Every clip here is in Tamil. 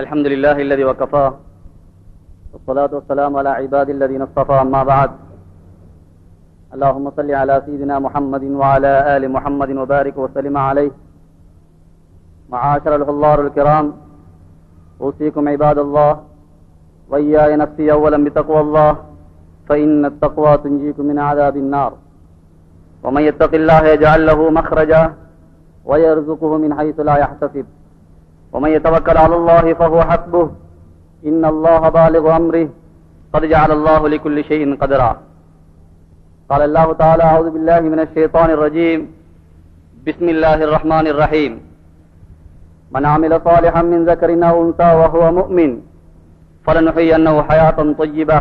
الحمد لله الذي وكفى والصلاة والسلام على عباد الذين اصطفى أما بعد اللهم صل على سيدنا محمد وعلى آل محمد وبارك وسلم عليه. معاشر الحضار الكرام، أوصيكم عباد الله وإياي نفسي أولا بتقوى الله فإن التقوى تنجيكم من عذاب النار. ومن يتق الله يجعل له مخرجا ويرزقه من حيث لا يحتسب ومن يتوكل على الله فهو حسبه إن الله بالغ أمره قد جعل الله لكل شيء قدرا. قال الله تعالى: أعوذ بالله من الشيطان الرجيم. بسم الله الرحمن الرحيم. من عمل صالحا من ذكر أو أنثى وهو مؤمن فلنحيينه حياة طيبة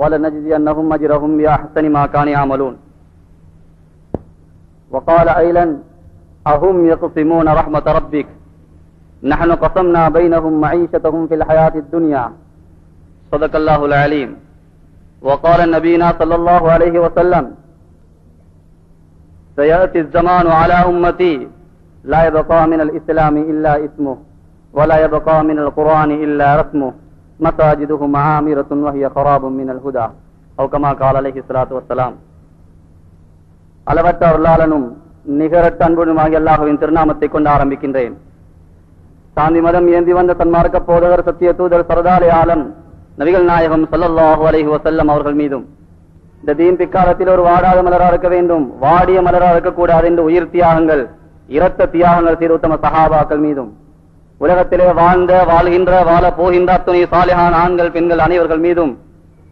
ولنجزينهم أجرهم بأحسن ما كانوا يعملون. وقال أيضا: أهم يقسمون رحمة ربك نحن قسمنا بينهم معيشتهم في الحياة الدنيا. صدق الله العليم. وقال نبينا صلى الله عليه وسلم: سيأتي الزمان على أمتي لا يبقى من الإسلام إلا اسمه ولا يبقى من القرآن إلا رسمه مساجدهم عامرة وهي خراب من الهدى أو كما قال عليه الصلاة والسلام. அளவற்ற அருளாளனும் நிகரற்ற அன்புமாகிய அல்லாஹ்வின் திருநாமத்தை கொண்டு ஆரம்பிக்கின்றேன். சாந்தி மதம் ஏந்தி வந்த தன்மார்க்க போதகர் சத்திய தூதர் சரதாலே ஆலம் நபிகள் நாயகம் ஸல்லல்லாஹு அலைஹி வஸல்லம் அவர்கள் மீதும் இந்த தீன் பிக்காலத்தில் ஒரு வாடாத மலரா இருக்க வேண்டும், வாடிய மலரா இருக்கக்கூடாது என்று உயிர் தியாகங்கள், இரத்த தியாகங்கள் செய்த உத்தம சஹாபாக்கள் மீதும் உலகத்திலே வாழ்ந்த, வாழ்கின்ற, வாழ போகின்ற அத்துணை சாலிஹான ஆண்கள் பெண்கள் அனைவர்கள் மீதும்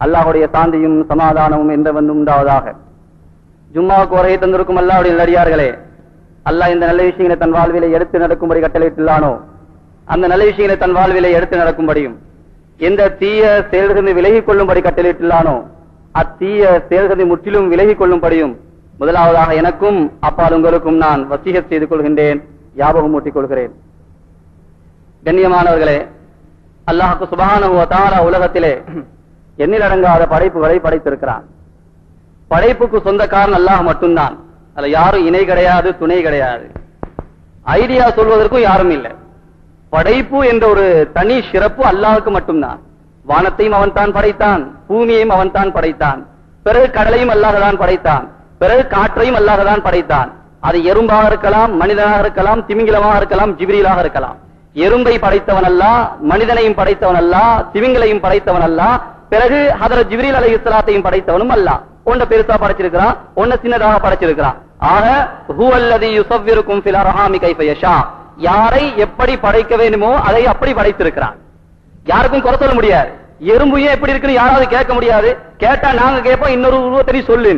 அல்லாஹ்வுடைய சாந்தியும் சமாதானமும் என்றென்றும் உண்டாவதாக. ஜும்மாவுக்கு வருகை தந்திருக்கும் அல்லாஹ்வுடைய நல்லடியார்களே, அல்லாஹ் இந்த நல்ல விஷயங்களை தன் வாழ்விலை எடுத்து நடக்கும்படி கட்டளையிட்டுள்ளானோ அந்த நல்ல விஷயங்களை தன் வாழ்விலை எடுத்து நடக்கும்படியும், எந்த தீய செயல்களை விலகிக் கொள்ளும்படி கட்டளையிட்டுள்ளானோ அத்தீய செயல்களை முற்றிலும் விலகிக் கொள்ளும்படியும் முதலாவதாக எனக்கும் அப்பால் உங்களுக்கும் நான் வசீகத் செய்து கொள்கின்றேன், ஞாபகம் ஊட்டிக் கொள்கிறேன். கண்ணியமானவர்களே, அல்லாஹ் சுப்ஹானஹு வ தஆலா உலகத்திலே எண்ணிலடங்காத படைப்புகளை படைத்திருக்கிறான். படைப்புக்கு சொந்தக்காரன் அல்லாஹ் மட்டும்தான். அதுல யாரும் இணை கிடையாது, துணை கிடையாது. ஐடியா சொல்வதற்கும் யாரும் இல்லை. படைப்பு என்ற ஒரு தனி சிறப்பு அல்லாஹ்வுக்கு மட்டும்தான். வானத்தையும் அவன் தான் படைத்தான், பூமியையும் அவன் தான் படைத்தான், பிறகு கடலையும் அல்லாஹ் தான் படைத்தான், பிறகு காற்றையும் அல்லாஹ் தான் படைத்தான். அது எறும்பாக இருக்கலாம், மனிதனாக இருக்கலாம், திமிங்கிலமாக இருக்கலாம், ஜிப்ரீலாக இருக்கலாம். எறும்பை படைத்தவன் அல்லாஹ், மனிதனையும் படைத்தவன் அல்லாஹ், திமிங்கலையும் படைத்தவன் அல்லாஹ், பிறகு ஹதரத் ஜிப்ரீல் அலைஹிஸ்ஸலாத்தையும் படைத்தவனும் அல்லாஹ். ஒன்ன பெருசா படைச்சிருக்கிறான், ஒன்ன சின்னதாக படைச்சிருக்கிறான். ஆக ஹுவல்லதி யுஸவ்விருக்கும் ஃபில் அர்ஹாமி கைஃப யஷா, யாரை எப்படி படைக்க வேண்டுமோ அதை அப்படி படைத்திருக்கிறான். யாருக்கும் குறை சொல்ல முடியாது. எறும்பு ஏன் எப்படி இருக்குன்னு யாராவது கேட்க முடியாது. கேட்டா நாங்க கேட்போம், இன்னொரு உருவத்தை சொல்லு.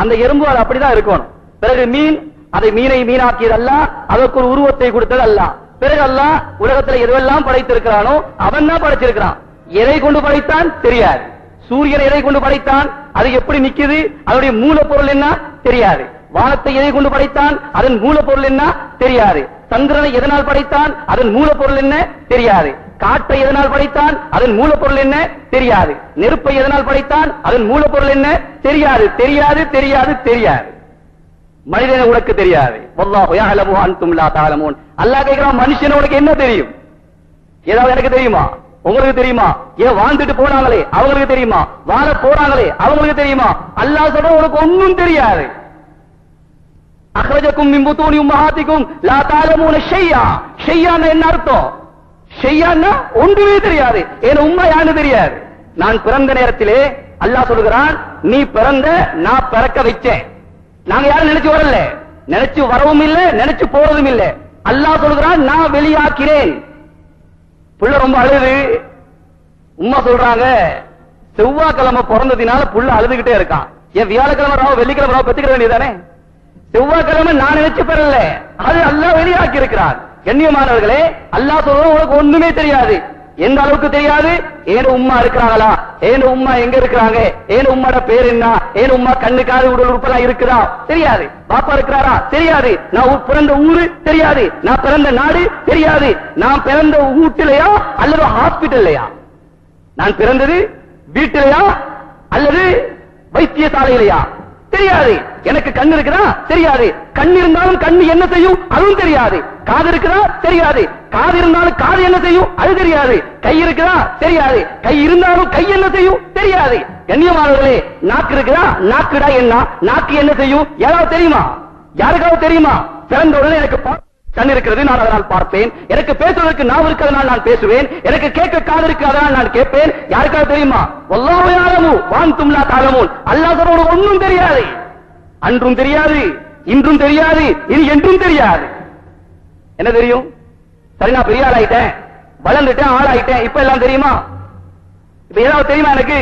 அந்த எறும்பு அது அப்படிதான் இருக்கணும். பிறகு மீன், அதை மீனை மீனாக்கியது அல்ல, அதற்கு ஒரு உருவத்தை கொடுத்தது அல்ல. பிறகு அல்ல உலகத்துல எதுவெல்லாம் படைத்திருக்கிறானோ அவன் தான் படைச்சிருக்கிறான். எதை கொண்டு படைத்தான் தெரியாது. சூரியனை எதை கொண்டு படைத்தான், அது எப்படி நிக்குது, அதனுடைய மூலப்பொருள் என்ன தெரியாது. வானத்தை எதை கொண்டு படைத்தான், அதன் மூலப்பொருள் என்ன தெரியாது. சந்திரனை எதனால் படைத்தான், அதன் மூலப்பொருள் என்ன தெரியாது. காற்றை எதனால் படைத்தான், அதன் மூலப்பொருள் என்ன தெரியாது. நெருப்பை எதனால் படைத்தான், அதன் மூலப்பொருள் என்ன தெரியாது. தெரியாது தெரியாது தெரியாது. மனிதனை உனக்கு தெரியாது. வல்லாஹு யஅலமு அன்தும் லா தஅலமூன். அல்லாஹ் கேக்குறான், மனுஷன் உனக்கு என்ன தெரியும்? ஏதாவது எனக்கு தெரியுமா, உங்களுக்கு தெரியுமா? ஏன் வாழ்ந்துட்டு போனாங்களே அவங்களுக்கு தெரியுமா? வாழ போறாங்களே அவங்களுக்கு தெரியுமா? அல்லாஹ் சொல்ற உனக்கு ஒன்னும் தெரியாது. அக்ரஜக்கும் மின் புத்தூனி உம்மஹாத்திக்கும் லா தஅலமூன ஷையா. ஷையான்னா என்ன அர்த்தம்? ஷையான்னா ஒன்றுமே தெரியாது. ஏன் உம்மா யான்னு தெரியாது. நான் பிறந்த நேரத்திலே அல்லாஹ் சொல்கிறான், நீ பிறந்த, நான் பிறக்க வச்சேன். நாங்க யாரும் நினைச்சு வரல, நினைச்சு வரவும் இல்லை, நினைச்சு போறதும் இல்லை. அல்லாஹ் சொல்கிறான், நான் வெளியாக்கிறேன். புள்ள ரொம்ப அழுது. உம்மா சொல்றாங்க, செவ்வாய்க்கிழமை பிறந்ததினால புள்ள அழுதுகிட்டே இருக்கான். ஏன் வியாழக்கிழமை ராவ வெள்ளிக்கிழமை ராவ பெற்றுக்கிற வேண்டியதானே? செவ்வாய்க்கிழமை நான் நினைச்சு பெறல, அது அல்லாஹ் வெளியாக்கி இருக்கிறான். கண்ணியமானவர்களே, அல்லாஹ் சொல்ற உனக்கு ஒண்ணுமே தெரியாது. எந்த அளவுக்கு தெரியாது? ஏன் உம்மா இருக்கிறாங்களா, ஏன் உம்மா எங்க இருக்கிறாங்க, ஏன் உம்மாட பேர் என்ன, ஏன் உம்மா கண்ணுக்காது உடல் உறுப்பெல்லாம் இருக்குதா தெரியாது. பாப்பா இருக்கிறாரா தெரியாது. நான் பிறந்த ஊரு தெரியாது. நான் பிறந்த நாடு தெரியாது. நான் பிறந்த வீட்டிலையா அல்லது ஹாஸ்பிட்டல்லையா, நான் பிறந்தது வீட்டிலையா அல்லது வைத்தியசாலையிலையா தெரியாது. எனக்கு கண் இருக்குதா தெரியாது. கண் இருந்தாலும் கண்ணு என்ன செய்யும் அதுவும் தெரியாது. காது இருக்குதா தெரியாது. காது இருந்தாலும் காது என்ன செய்யும் அது தெரியாது, கை இருக்குதா தெரியாது, கை இருந்தாலும் கை என்ன செய்யும் தெரியாது. கண்ணியமானவர்களே, நாக்கு இருக்குதா, நாக்குடா என்ன, நாக்கு என்ன செய்யும் யாராவது தெரியுமா? யாருக்காவது தெரியுமா? பிறந்த உடனே எனக்கு கண் இருக்கிறது, நான் அதனால் பார்ப்பேன். எனக்கு பேசுவதற்கு நாவு இருக்கிறதுனால் நான் பேசுவேன். எனக்கு கேட்க காது இருக்கு, அதனால் நான் கேட்பேன். யாருக்காவது தெரியுமா? வல்லாஹு யஅலமு வ அன்தும் லா தஅலமூன். அல்லாஹ் சொல்றது ஒன்றும் தெரியாது, அன்றும் தெரியாது, இன்றும் தெரியாது, இனி என்றும் தெரியாது. என்ன தெரியும்? சரி, நான் பெரிய ஆள் ஆயிட்டேன், வளர்ந்துட்டேன், ஆளாயிட்டேன், இப்ப எல்லாம் தெரியுமா? இப்ப ஏதாவது தெரியுமா? எனக்கு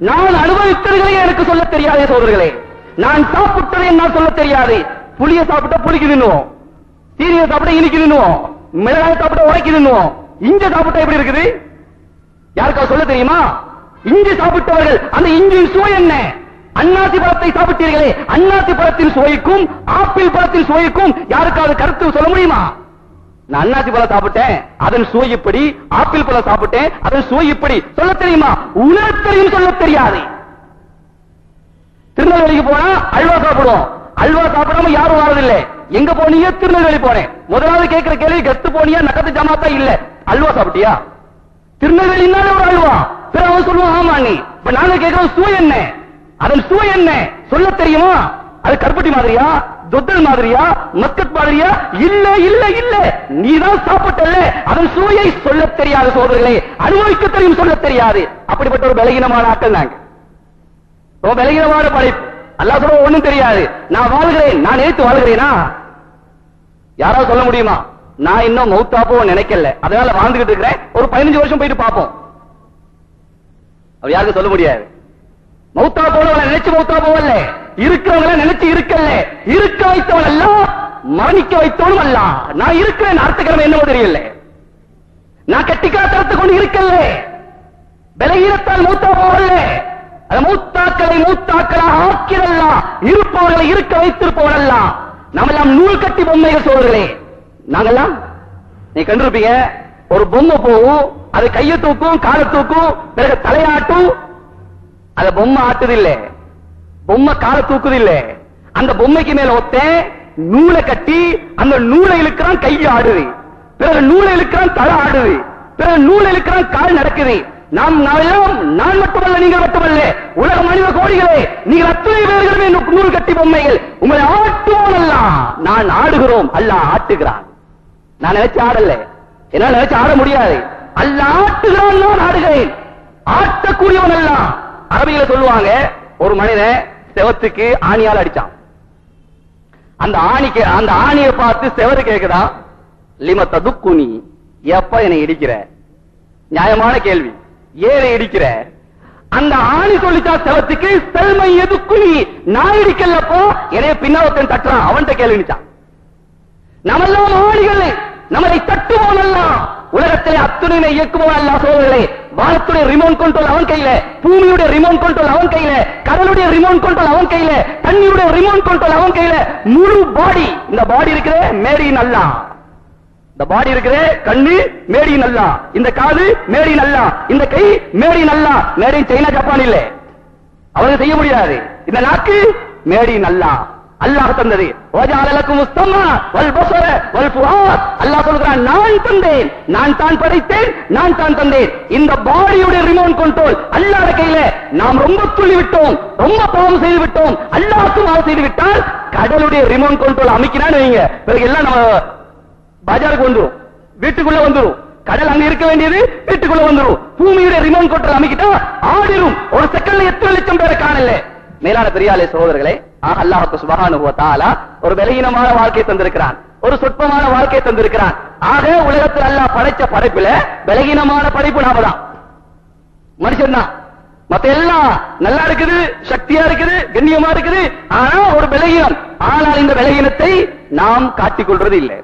நான் அனுபவித்தவர்களே எனக்கு சொல்ல தெரியாதே சோதர்களே. நான் சாப்பிட்டதை என்னால் சொல்ல தெரியாது. புளிய சாப்பிட்டா புளிக்கு தின்னுவோம், சீனியை சாப்பிட்டா இனிக்கு தின்னுவோம், மிளகாய் சாப்பிட்டா உரைக்கு தின்னுவோம், இஞ்சி சாப்பிட்டா எப்படி இருக்குது யாருக்காவது சொல்ல தெரியுமா? இஞ்சி சாப்பிட்டவர்கள் அந்த இஞ்சியின் சுவை என்ன? அன்னாசி பழத்தை சாப்பிட்டீர்களே, அன்னாசி பழத்தின் சுவைக்கும் ஆப்பிள் பழத்தின் சுவைக்கும் யாருக்காவது கருத்து சொல்ல முடியுமா? நான் அன்னாசி பழம் சாப்பிட்டேன், அதன் சுவை இப்படி, ஆப்பிள் பழம் சாப்பிட்டேன், அதன் சுவை இப்படி சொல்ல தெரியுமா? உணர்த்தையும் சொல்ல தெரியாது. திருநெல்வேலிக்கு போனா அல்வா சாப்பிடுவோம், அல்வா சாப்பிடாம யாரும் வரதில்லை. எங்க போனீங்க? திருநெல்வேலி போனேன். முதலாவது கேட்கிற கேள்வி கெஸ்ட் போனியா, நக்கத்து ஜமாத்தா? இல்ல, அல்வா சாப்பிட்டியா? திருநெல்வேலினாலே ஒரு அல்வா. பிறகு சொல்லுவோம் ஆமா நீ. இப்ப நாங்க கேட்கிறோம் சுவை என்ன, அதன் சுவை என்ன சொல்ல தெரியுமா? அது கருப்பட்டி மாதிரியா, தொத்தல் மாதிரியா, மஸ்கட் மாதிரியா? இல்ல இல்ல இல்ல, நீதான் சாப்பிட்டல்ல, அதன் சுவையை சொல்ல தெரியாது சோதர்களே. அனுபவிக்க தெரியும், சொல்ல தெரியாது. அப்படிப்பட்ட ஒரு பலகீனமான ஆட்கள் நாங்க, ரொம்ப பலகீனமான படைப்பு. அல்லாஹ் சொல்ல ஒண்ணும் தெரியாது. நான் வாழ்கிறேன், நான் நினைத்து வாழ்கிறேனா? யாராவது சொல்ல முடியுமா? நான் இன்னும் மௌத்தா போக நினைக்கல, அதனால வாழ்ந்துகிட்டு இருக்கிறேன், ஒரு 15 வருஷம் போயிட்டு பார்ப்போம். அவர் யாருக்கும் சொல்ல முடியாது. மௌத்தா போனவங்களை நினைச்சு மௌத்தா போவல்ல, இருக்கிறவங்களை நினைச்சு இருக்கல்ல, இருக்க வைத்தவன் அல்ல, மரணிக்க வைத்தவனும் அல்ல. நான் இருக்கிறேன் அர்த்தக்கிழமை என்னவோ தெரியல, நான் கட்டிக்காத்தரத்தை கொண்டு இருக்கல்ல, பலகீனத்தால் மௌத்தா போவல்ல. அந்த மூத்தாக்களை மூத்தாக்களாக ஆக்கிறல்ல, இருப்பவர்களை இருக்க வைத்திருப்பவரல்ல. நம்மெல்லாம் நூல் கட்டி பொம்மைகள் சோழர்களே. நாங்கெல்லாம் நீ கண்டிருப்பீங்க, ஒரு பொம்மை போகும், அது கையை தூக்கும், காலை தூக்கும், பிறகு தலையாட்டும். அந்த பொம்மை ஆட்டுது இல்ல, பொம்மை காலை தூக்குது இல்ல. அந்த பொம்மைக்கு மேல ஒத்த நூலை கட்டி அந்த நூலை இழுக்கிறான், கையை ஆடுது. பிறகு நூலை இழுக்கிறான், தலை ஆடுது. பிறகு நூலை இழுக்கிறான், கால் நடக்குது. நாம் நான் மட்டுமல்ல, நீங்கள் மட்டுமல்ல, உலக மனித கோடிகளே, நீங்கள் அத்தனை பேர்களுமே நூல் கட்டி பொம்மைகள். உங்களை ஆட்டுவோம் அல்ல, நான் ஆடுகிறோம், அல்ல ஆட்டுகிறான். நான் நினைச்சு ஆடல, என்னால் நினைச்சு ஆட முடியாது. அல்ல ஆட்டுகிறான், நான் ஆடுகிறேன். ஆட்டக்கூடியவன் அல்ல. அரபியில சொல்லுவாங்க, ஒரு மனிதன் செவத்துக்கு ஆணியால் அடிச்சான். அந்த ஆணியை பார்த்து செவரு கேக்குதா, லிம ததுக்குனி, எப்ப என்னை இடிக்கிற? நியாயமான கேள்வி, ஏற இடிக்கிற? அந்த ஆணி சொல்லிச்சா செவத்துக்கு, செல்மை எதுக்குனி, நான் இடிக்கலப்போ என்னைய பின்னாவத்தன் தட்டுறான், அவன்கிட்ட கேள்விச்சான். நம்மெல்லாம் ஆணிகள், நம்மளை தட்டுவோம் அல்ல. உலகத்திலே அத்துணை இயக்குவோம் அல்ல சோழர்களே. வானத்துடைய ரிமோட் கண்ட்ரோல் அவன் கையில, பூமியுடைய ரிமோட் கண்ட்ரோல் அவன் கையில, கடலுடைய ரிமோட் கண்ட்ரோல் அவன் கையில, தண்ணியுடைய ரிமோட் கண்ட்ரோல் அவன் கையில. முழு பாடி, இந்த பாடி இருக்கிற மேடி நல்லா, இந்த பாடி இருக்கிற கண்ணு மேடி நல்லா, இந்த காது மேடி நல்லா, இந்த கை மேடி நல்லா. மேடி சைனா ஜப்பான் இல்ல, அவங்க செய்ய முடியாது. இந்த நாக்கு மேடி நல்லா, அல்லாஹ் தந்தது. அல்லாஹ் சொல்கிறான், நான் தந்தேன், நான் தான் படைத்தேன், நான் தான் தந்தேன். இந்த பாடியுடைய ரிமோட் கண்ட்ரோல் அல்லாஹ் கையில. நாம் ரொம்ப துள்ளி விட்டோம், ரொம்ப பாவம் செய்து விட்டோம், அல்லாஹ்க்கு மாவு செய்து விட்டால் கடலுடைய ரிமோட் கண்ட்ரோல் அமைக்கிறான்னு வைங்க, பிறகு எல்லாம் நம்ம பஜாருக்கு வந்துரும், வீட்டுக்குள்ள வந்துரும். கடல் அங்க இருக்க வேண்டியது வீட்டுக்குள்ள வந்துரும். பூமியுடைய ரிமோட் கண்ட்ரோல் அமைக்கிட்டா ஆடிரும். ஒரு செகண்ட்ல எத்தனை லட்சம் பேரை காணல. மேலான பெரியாலே சகோதரர்களே, அல்லாஹ் சுப்ஹானஹு வ தஆலா ஒரு பலகீனமான வாழ்க்கை தந்திருக்கிறான், ஒரு சொற்பமான வாழ்க்கை தந்திருக்கிறான். ஆக உலகத்தில் அல்லாஹ் படைச்ச படைப்புல பலகீனமான படைப்பு நாம தான், மனுஷன் தான். மத்த எல்லாம் நல்லா இருக்குது, சக்தியா இருக்குது, கண்ணியமா இருக்குது. ஆனா ஒரு பலகீனம். ஆனால் இந்த பலகீனத்தை நாம் காட்டிக் கொள்றது இல்லை.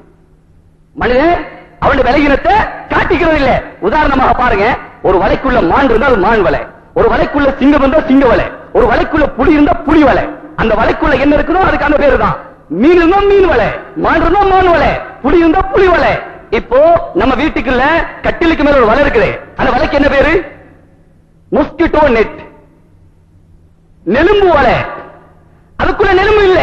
மனிதன் அவனுடைய பலகீனத்தை காட்டிக்கிறது இல்லை. உதாரணமாக பாருங்க, ஒரு வலைக்குள்ள மான் இருந்தால் மான் வலை, ஒரு வலைக்குள்ள சிங்கம் இருந்தால் சிங்க வலை, ஒரு வலைக்குள்ள புலி இருந்தா புலி வலை. அந்த வலைக்குள்ள என்ன இருக்குதோ அதுக்கு அந்த பேரு தான். மீன் இருந்தா மீன் வலை, மான் இருந்தா மான் வலை, புலி இருந்தா புலி வலை. இப்போ நம்ம வீட்டுக்குள்ள கட்டிலுக்கு மேல ஒரு வலை இருக்குது, அந்த வலைக்கு என்ன பேரு? மொஸ்கிட்டோ நெட், நெலும்பு வலை. அதுக்குள்ள நெலும்பு இல்ல,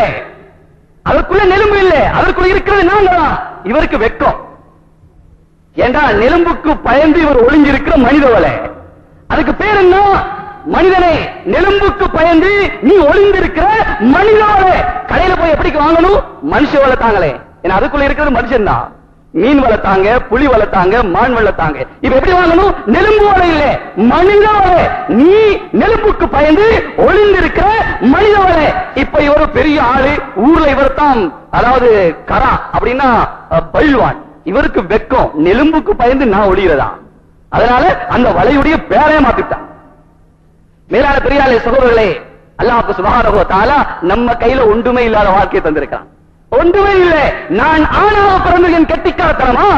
அதுக்குள்ள நெலும்பு இல்ல, அதற்குள்ள இருக்கிறது நாங்க தான். இவருக்கு வெக்கம், ஏண்டா நெலும்புக்கு பயந்து இவர் ஒளிஞ்சிருக்கிற மனித வலை. அதுக்கு பேர் என்ன? மனிதனே, நெலும்புக்கு பயந்து நீ ஒளிந்திருக்கிற மனித வலை. கடையில போய் எப்படி வாங்கணும்? மனுஷ வளர்த்தாங்களே, ஏன்னா அதுக்குள்ள இருக்கிறது மனுஷன் தான். மீன் வளர்த்தாங்க, புலி வளர்த்தாங்க, மான் வளர்த்தாங்க. இப்ப எப்படி வாங்கணும்? நெலும்பு வலை இல்ல, மனித வலை. நீ நெலும்புக்கு பயந்து ஒளிந்திருக்கிற மனித வலை. இப்ப இவர் பெரிய ஆளு, ஊர்ல இவர் தான், அதாவது கரா அப்படின்னா பயில்வான். இவருக்கு வெக்கம், நெலும்புக்கு பயந்து நான் ஒளிகிறதா. அதனால அந்த வலையுடைய பேரைய மாத்திட்டான். மேலான பெரியாலே சகோதரர்களே, அல்லாஹ் சுப்ஹானஹு வ தஆலா நம்ம கையில ஒன்றுமே இல்லாத வாழ்க்கையை தந்திருக்கான். ஒன்றுமே இல்லை. நான் ஆணாக பிறந்த என் கெட்டிக்காரத்தனமா?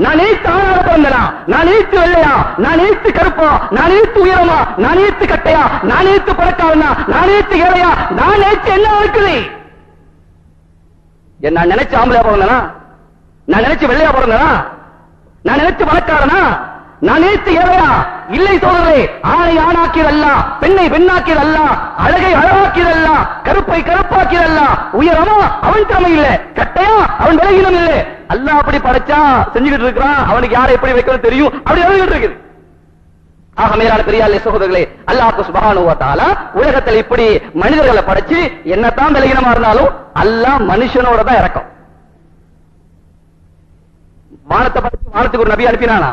நான் நேற்று ஆணாக பிறந்தனா? நான் நேற்று வெள்ளையா? நான் நேற்று கருப்பா? நான் நேற்று உயரமா? நான் நேற்று கட்டையா? நான் நேற்று பணக்காரனா? நான் நேற்று ஏழையா? நான் நேற்று என்ன இருக்குது? நான் நினைச்சு ஆம்பளையா பிறந்தனா? நான் நினைச்சு வெள்ளையா பிறந்தனா? நான் நினைச்சு பணக்காரனா? நான் நேற்று ஏழையா? இல்லை சோதரே. ஆணை ஆணாக்கியதல்ல, பெண்ணை பெண்ணாக்கியதல்ல, அழகை அழகாக்கியதல்ல, கருப்பை கருப்பாக்கியதல்ல. உயரமா அவன் திறமை இல்ல, கட்டையா அவன் விலகினம் இல்லை. அல்லாஹ் அப்படி படைச்சா செஞ்சுக்கிட்டு இருக்கிறான். அவனுக்கு யாரை எப்படி வைக்கணும் தெரியும், அப்படி எழுதிட்டு இருக்குது. ஆக மேலான பெரியாலே சகோதரர்களே, அல்லாஹ் சுப்ஹானஹு வ தஆலா உலகத்தில் இப்படி மனிதர்களை படைச்சு என்னத்தான் விலகினமா இருந்தாலும் அல்லாஹ் மனுஷனோட தான் இறக்கம். வானத்தை படைச்சு வானத்துக்கு ஒரு நபி அனுப்பினானா?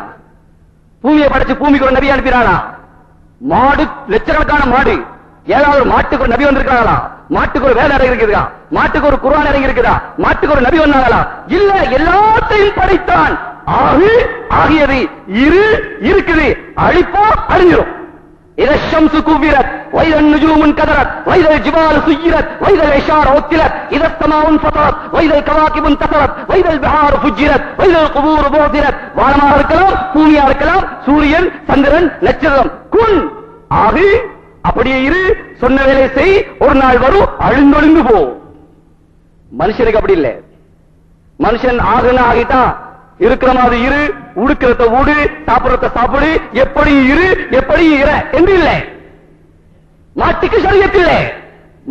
பூமியை படைச்சு பூமிக்கு ஒரு நபி அனுப்பினானா? மாடு, லட்சக்கணக்கான மாடு, ஏதாவது மாட்டுக்கு ஒரு நபி வந்திருக்காங்களா? மாட்டுக்கு ஒரு வேலை இறங்கி இருக்குதா? மாட்டுக்கு ஒரு குர்ஆன் இறங்கி இருக்குதா? மாட்டுக்கு ஒரு நபி வந்தாங்களா? இல்ல, எல்லாத்தையும் படைத்தான். ஆகு ஆகியது, இரு இருக்குது, அழிப்பா அழிஞ்சிரும். إذا الشمس كورت وإذا النجوم انكدرت وإذا الجبال سيرت وإذا العشار عطلت إذا السماء انفطرت وإذا الكواكب انتثرت وإذا البحار فجرت وإذا القبور بعثرت. வானமாக இருக்கலாம், பூமியா இருக்கலாம், சூரியன், சந்திரன், நட்சத்திரம். குன் ஆகு, அப்படியே இரு, சொன்ன வேலை செய், ஒரு நாள் வரும் அழிந்தொழிந்து போ. மனுஷனுக்கு அப்படி இல்லை. மனுஷன் ஆகுன்னு ஆகிட்டான், இருக்கிற மாதிரி இரு, உடுக்கிறத ஊடு, சாப்பிடறத சாப்பிடு, எப்படி இரு எப்படி இர என்று இல்லை. மாட்டுக்கு ஷரியத் இல்லை.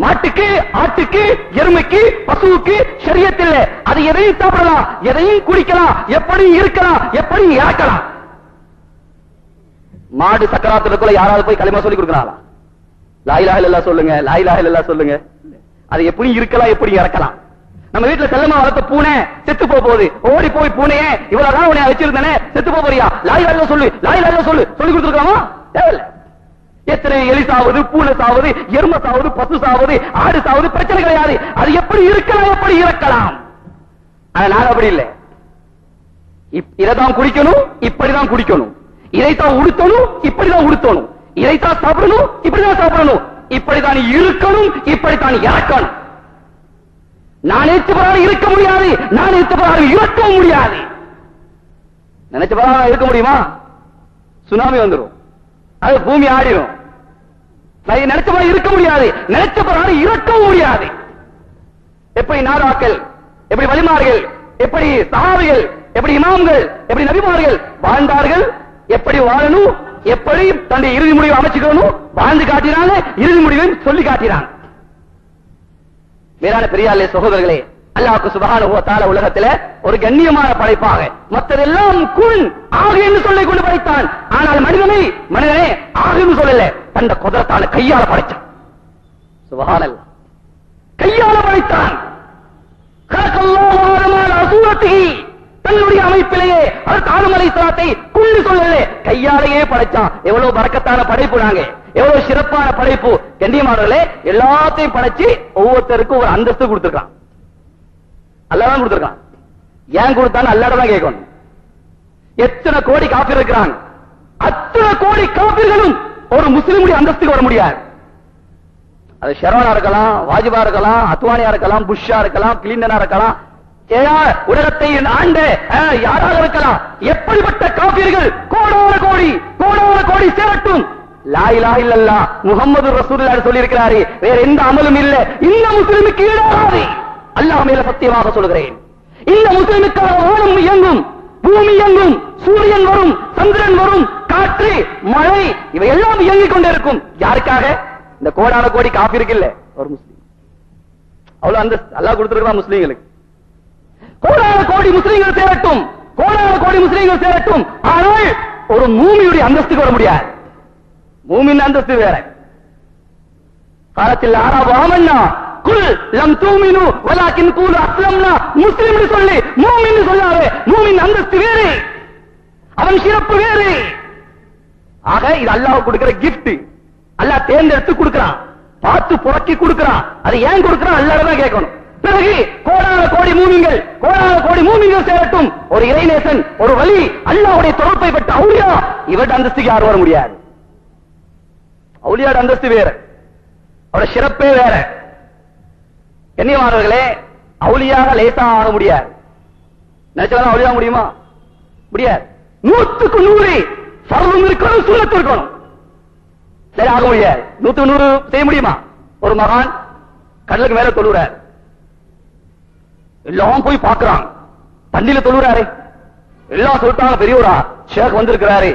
மாட்டுக்கு, ஆட்டுக்கு, எருமைக்கு, பசுவுக்கு ஷரியத் இல்லை. அது எதையும் சாப்பிடலாம், எதையும் குடிக்கலாம், எப்படி இருக்கலாம், எப்படி இறக்கலாம். மாடு சக்கராத்துக்குள்ள யாராவது போய் களிமா சொல்லி கொடுக்கறாங்களா? லா இலாஹ இல்லல்லாஹ் சொல்லுங்க, லா இலாஹ இல்லல்லாஹ் சொல்லுங்க. அது எப்படி இருக்கலாம், எப்படி இறக்கலாம். நம்ம வீட்டுல செல்லமா வளர்த்த பூனை செத்து போகுது, ஓடி போய் பூனையே இவ்வளவுதான் உன்னை வச்சிருந்தேனே, செத்து போறியா, லா இலாஹ இல்லல்லாஹ் சொல்லு, லா இலாஹ இல்லல்லாஹ் சொல்லு சொல்லி கொடுத்துருக்காமா? தேவையில்லை. எத்தனை எலி சாவது, பூனை சாவது, எருமை சாவது, பசு சாவது, ஆடு சாவது, பிரச்சனை கிடையாது. அது எப்படி இருக்கலாம், எப்படி இறக்கலாம். அதனால அப்படி இல்லை. இதைத்தான் குடிக்கணும், இப்படிதான் குடிக்கணும். இதைத்தான் உடுத்தணும், இப்படிதான் உடுத்தணும். இதைத்தான் சாப்பிடணும், இப்படிதான் சாப்பிடணும். இப்படித்தான் இருக்கணும், இப்படித்தான் இறக்கணும். நான் நினைச்ச பிரகாரம் இருக்க முடியாது, நான் நினைச்ச பிரகாரம் இருக்கவும் முடியாது. நினைச்ச பிரகாரம் இருக்க முடியுமா? சுனாமி வந்துடும், அது பூமி ஆடிடும். நினைச்ச பிரகாரம் இருக்க முடியாது, நினைச்ச பிரகாரம் இருக்கவும் முடியாது. எப்படி நாதாக்கள், எப்படி வலிமார்கள், எப்படி சஹாபிகள், எப்படி இமாம்கள், எப்படி நபிமார்கள் வாழ்ந்தார்கள், எப்படி வாழணும், எப்படி தன்னுடைய இறுதி முடிவை அமைச்சுக்கணும் வாழ்ந்து காட்டினாங்க, இறுதி முடிவையும் சொல்லி காட்டினாங்க. மேலான பெரியாலே சகோதரர்களே, அல்லாஹ் சுப்ஹானஹு வ தஆலா உலகத்திலே ஒரு கண்ணியமான படைப்பாக மற்றதெல்லாம் குன் ஆகு என்று சொல்லிக் கொண்டு படைத்தான். ஆனால் மனிதனே ஆகுன்னு சொல்லல, தந்த குதிரத்தான கையால படைத்தான். சுப்ஹானல்லாஹ், கையால படைத்தான். கலக்கல்லாஹு ஆதம அலா சூரத்திஹி, தன்னுடைய அமைப்பிலேயே ஆதம் அலைஹிஸ்ஸலாத்தை குன்னு சொல்லல, கையாலேயே படைச்சான். எவ்வளவு பரக்கத்தான படைப்பு, நாங்க எவ்வளவு சிறப்பான படைப்பு. கண்ணியமானவர்களே, எல்லாத்தையும் படைச்சு ஒவ்வொருத்தருக்கும் ஒரு அந்தஸ்து கொடுத்திருக்கான். அல்லாஹ் தான் கொடுத்திருக்கான். ஏன் கொடுத்தான்னு அல்லாஹ் தான் கேட்கணும். எத்தனை கோடி காபிர் இருக்கிறாங்க, அத்தனை கோடி காபிர்களும் ஒரு முஸ்லிமுடைய அந்தஸ்துக்கு வர முடியாது. அது ஷெரோனா இருக்கலாம், வாஜிபா இருக்கலாம், அத்வானியா இருக்கலாம், புஷ்ஷா இருக்கலாம், கிளிண்டனா இருக்கலாம், உலகத்தை ஆண்ட யாராக இருக்கலாம். எப்படிப்பட்ட காபிர்கள் கோடான கோடி சேரட்டும், லா இலாஹ இல்லல்லாஹ் முஹம்மது ரசூலுல்லாஹ் சொல்லி இருக்கிறாரே, வேற எந்த அமலும் இல்ல, இந்த முஸ்லிமுக்கு ஈடாகாது. அல்லாஹ் மேல சத்தியமாக சொல்கிறேன், இந்த முஸ்லிமுக்காக வானம் இயங்கும், பூமி இயங்கும், சூரியன் வரும், சந்திரன் வரும், காற்று, மழை, இவை எல்லாம் இயங்கிக் கொண்டே இருக்கும். யாருக்காக? இந்த கோடான கோடி காபிருக்கு இல்ல, ஒரு முஸ்லிம். அவ்வளவு அந்த அல்லாஹ் கொடுத்திருக்கிறான் முஸ்லிம்களுக்கு. கோடான கோடி முஸ்லிம்கள் சேரட்டும், கோடான கோடி முஸ்லீம்கள் சேரட்டும், ஆனால் ஒரு மூமியுடைய அந்தஸ்துக்கு வர முடியாது. மூமின் அந்தஸ்து வேற. காலத்தில் ஆராபு ஆமன்னா குல் லம் தூமினு வலாக்கின் கூலு அஸ்லம்னா, முஸ்லிம்னு சொல்லி மூமின்னு சொல்லாதே. மூமின் அந்தஸ்து வேறு, அவன் சிறப்பு வேறு. ஆக இது அல்லாஹ் கொடுக்கிற கிஃப்ட். அல்லாஹ் தேர்ந்தெடுத்து கொடுக்கிறான், பார்த்து புறக்கி கொடுக்கிறான். அது ஏன் கொடுக்கிறான் அல்லாஹ் தான் கேட்கணும். பிறகு கோடான கோடி மூமின்கள், கோடான கோடி மூமின்கள் சேரட்டும். ஒரு இறைநேசன், ஒரு வலி, அல்லாஹ்வுடைய தொடர்பை பெற்ற அவுலியா, இவருடைய அந்தஸ்துக்கு யாரும் வர முடியாது. அவுலியாட அந்தஸ்து வேற, அவருடைய சிறப்பே வேற. கண்ணியமானவர்களே, அவுலியாக லேசா ஆக முடியாது. நினைச்சாலும் அவுலியா முடியுமா? முடியாது. 100க்கு 100 ஃபர்லும் இருக்கணும், சுன்னத்தும் இருக்கணும். சரி, ஆக முடியாது. 100க்கு 100 செய்ய முடியுமா? ஒரு மகான் கடலுக்கு மேல தொழுறார், எல்லாம் போய் பார்க்கிறாங்க. தண்ணியில தொழுறாரு, எல்லாம் சொல்லிட்டாங்க பெரியவரா ஷேக் வந்திருக்கிறாரு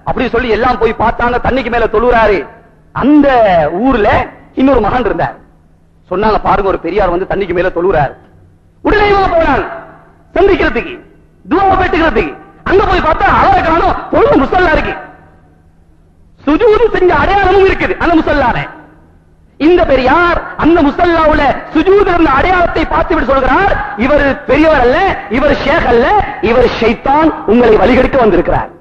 அப்படி சொல்லி எல்லாம் போய் பார்த்தாங்க. தண்ணிக்கு மேல தொழுறாரு. அந்த ஊர்ல இன்னொரு மகான் இருந்தார். சொன்னாங்க, பாருங்க ஒரு பெரியார் வந்து தண்ணிக்கு மேல தொழுறாரு. உடனே போனாங்க சந்திக்கிறதுக்கு, துவா பெற்றுக்கிறதுக்கு. அங்க போய் பார்த்தா அவரை காணோம், தொழு முசல்லா இருக்கு, சுஜூது செஞ்ச அடையாளமும் இருக்குது அந்த முசல்லான. இந்த பெரியார் அந்த முசல்லாவுல சுஜூது இருந்த அடையாளத்தை பார்த்துவிட்டு சொல்கிறார், இவர் பெரியவர் அல்ல, இவர் ஷேக் அல்ல, இவர் ஷைத்தான் உங்களை வழிகெடுக்க வந்திருக்கிறார்.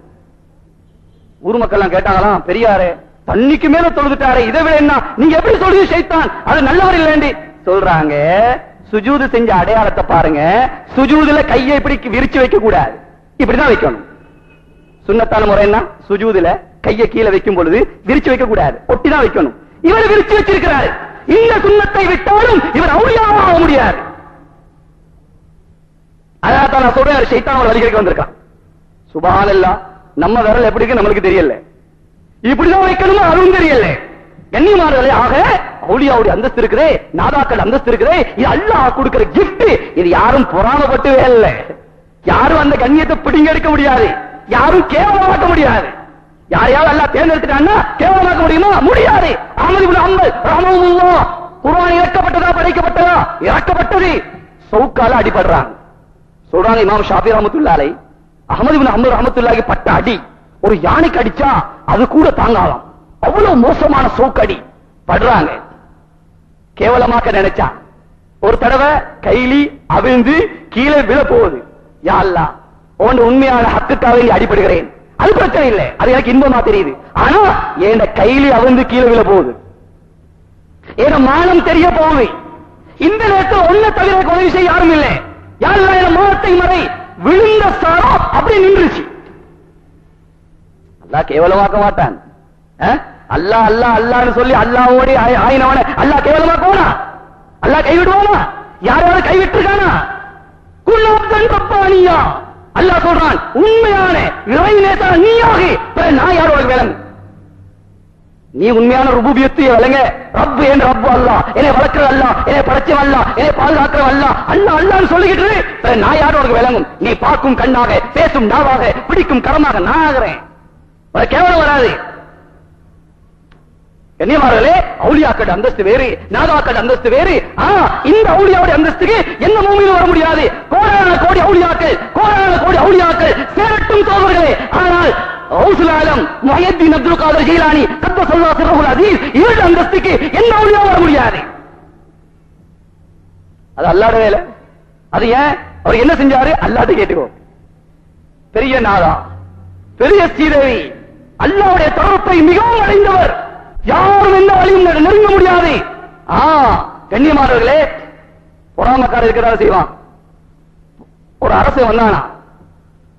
ஊர் மக்கள் கேட்டாங்களாம், பெரியாரே தண்ணிக்கு மேல தொழுதுட்டாரு, இதை விட என்ன நீங்க எப்படி சொல்றது ஷைத்தான், அது நல்லவர் இல்லைன்னு சொல்றாங்க. சுஜூது செஞ்ச அடையாளத்தை பாருங்க. சுஜூதுல கையை இப்படி விரிச்சு வைக்க கூடாது, இப்படிதான் வைக்கணும். சுன்னத்தான முறை என்ன? சுஜூதுல கையை கீழே வைக்கும் பொழுது விரிச்சு வைக்க கூடாது, ஒட்டிதான் வைக்கணும். இவர் விரிச்சு வச்சிருக்கிறார். இந்த சுன்னத்தை விட்டாலும் இவர் அவுலியாக ஆக முடியாது. அதான் நான் சொல்றேன், ஷைத்தான் அவர் வழிகளுக்கு வந்திருக்கான். சுப்ஹானல்லாஹ், நம்ம விரல் எப்படி இருக்கு நம்மளுக்கு தெரியல, இப்படிதான் வைக்கணுமோ அதுவும் தெரியல. கண்ணியமானவர்களே, ஆக அவுலியாவுடைய அந்தஸ்து இருக்குதே, நாதாக்கள் அந்தஸ்து இருக்குதே, இது அல்லாஹ் கொடுக்கிற கிஃப்ட். இது யாரும் பொறாமப்பட்டவே இல்லை. யாரும் அந்த கண்ணியத்தை பிடிங்க எடுக்க முடியாது, யாரும் கேவலமாக்க முடியாது. யாரையாவது அல்லாஹ் தேர்ந்தெடுத்துட்டான்னா கேவலமாக்க முடியுமா? முடியாது. அஹ்மது இப்னு ஹம்பல் ரஹ்மஹுல்லாஹ், குர்ஆன் இறக்கப்பட்டதா படைக்கப்பட்டதா? இறக்கப்பட்டது. சவுக்கால அடிபடுறாங்க. சொல்றாங்க இமாம் ஷாஃபி ரஹ்மத்துல்லாஹி அலைஹி, அஹ்மது இப்னு ஹம்பல் ரஹ்மத்துல்லாஹி பட்ட அடி ஒரு யானைக்கு அடிச்சா அது கூட தாங்காலாம், அவ்வளவு மோசமான சவுக்கடி படுறாங்க. கேவலமாக்க நினைச்சா ஒரு தடவை கைலி அவிழ்ந்து கீழே விழ போகுது. யா அல்லாஹ், உன் உண்மையான ஹக்குக்காக அடிபடுகிறேன், அது பிரச்சனை இல்லை, அது எனக்கு இன்பமா தெரியுது. ஆனா என் கைலி அவிழ்ந்து கீழே விழ போகுது, என் மானம் தெரிய போகுது. இந்த நேரத்தில் ஒன்ன தவிர உதவி செய்ய யாரும் இல்லை. யா அல்லாஹ், என் மானத்தை மறை, விழுந்த சாரம் அப்படி நின்றுச்சு. அல்லாஹ் கேவலமாக்க மாட்டான். அல்லாஹ் அல்லாஹ் அல்லாஹ்னு சொல்லி அல்லாஹ்வோட ஆயினவன அல்லாஹ் கேவலமாக்குவானா? அல்லாஹ் கைவிடுவானா? யாராவது கைவிட்டிருக்கானா? குல்லப்தன் ரப்பானியா, அல்லாஹ் சொல்றான், உண்மையான இறைநேசா நீயாக நான் யாரோட விளங்கு. நீ உண்மையான ருபூபியத்தை விளங்க. ரப்பு என் ரப்பு அல்லாஹ், என்னை வளர்க்கிற அல்லாஹ், என்னை படைச்சவன் அல்லாஹ், என்னை பாதுகாக்கிற அல்லாஹ், அல்லாஹ் அல்லாஹ்னு சொல்லிக்கிட்டு நான் யாரோட விளங்கும். நீ பார்க்கும் கண்ணாக, பேசும் நாவாக, பிடிக்கும் கரமாக நான் ஆகிறேன். கேவலம் வராது. கண்ணியமானவர்களே, அவுலியாக்கள் அந்தஸ்து வேறு, நாதாக்கள் அந்தஸ்து வேறு. இந்த அவுலியாவுடைய அந்தஸ்துக்கு எந்த மூமியிலும் வர முடியாது. கோடான கோடி அவுலியாக்கள், கோடான கோடி அவுலியாக்கள் சேரட்டும் தோழர்களே. ஆனால் கௌசுல் ஆலம் முஹய்யித்தீன் அப்துல் காதர் ஜீலானி கத்தஸல்லாஹு சிர்ருல் அஸீஸ், இவருடைய அந்தஸ்துக்கு எந்த அவுலியாவும் வர முடியாது. அது அல்லாஹ்வுடைய வேலை. அது ஏன்? அவர் என்ன செஞ்சாரு? அல்லாஹ்ட்ட கேட்டுக்கோ. பெரிய நாதா, பெரிய ஸ்ரீதேவி, அல்லாஹ்வுடைய தொடர்பை மிகவும் அடைந்தவர், யாரும் எந்த வழியும் நெருங்க முடியாது. கண்ணியமானவர்களே, பொறாமக்காரர் இருக்கிறதா செய்வான். ஒரு அரசு வந்தானா,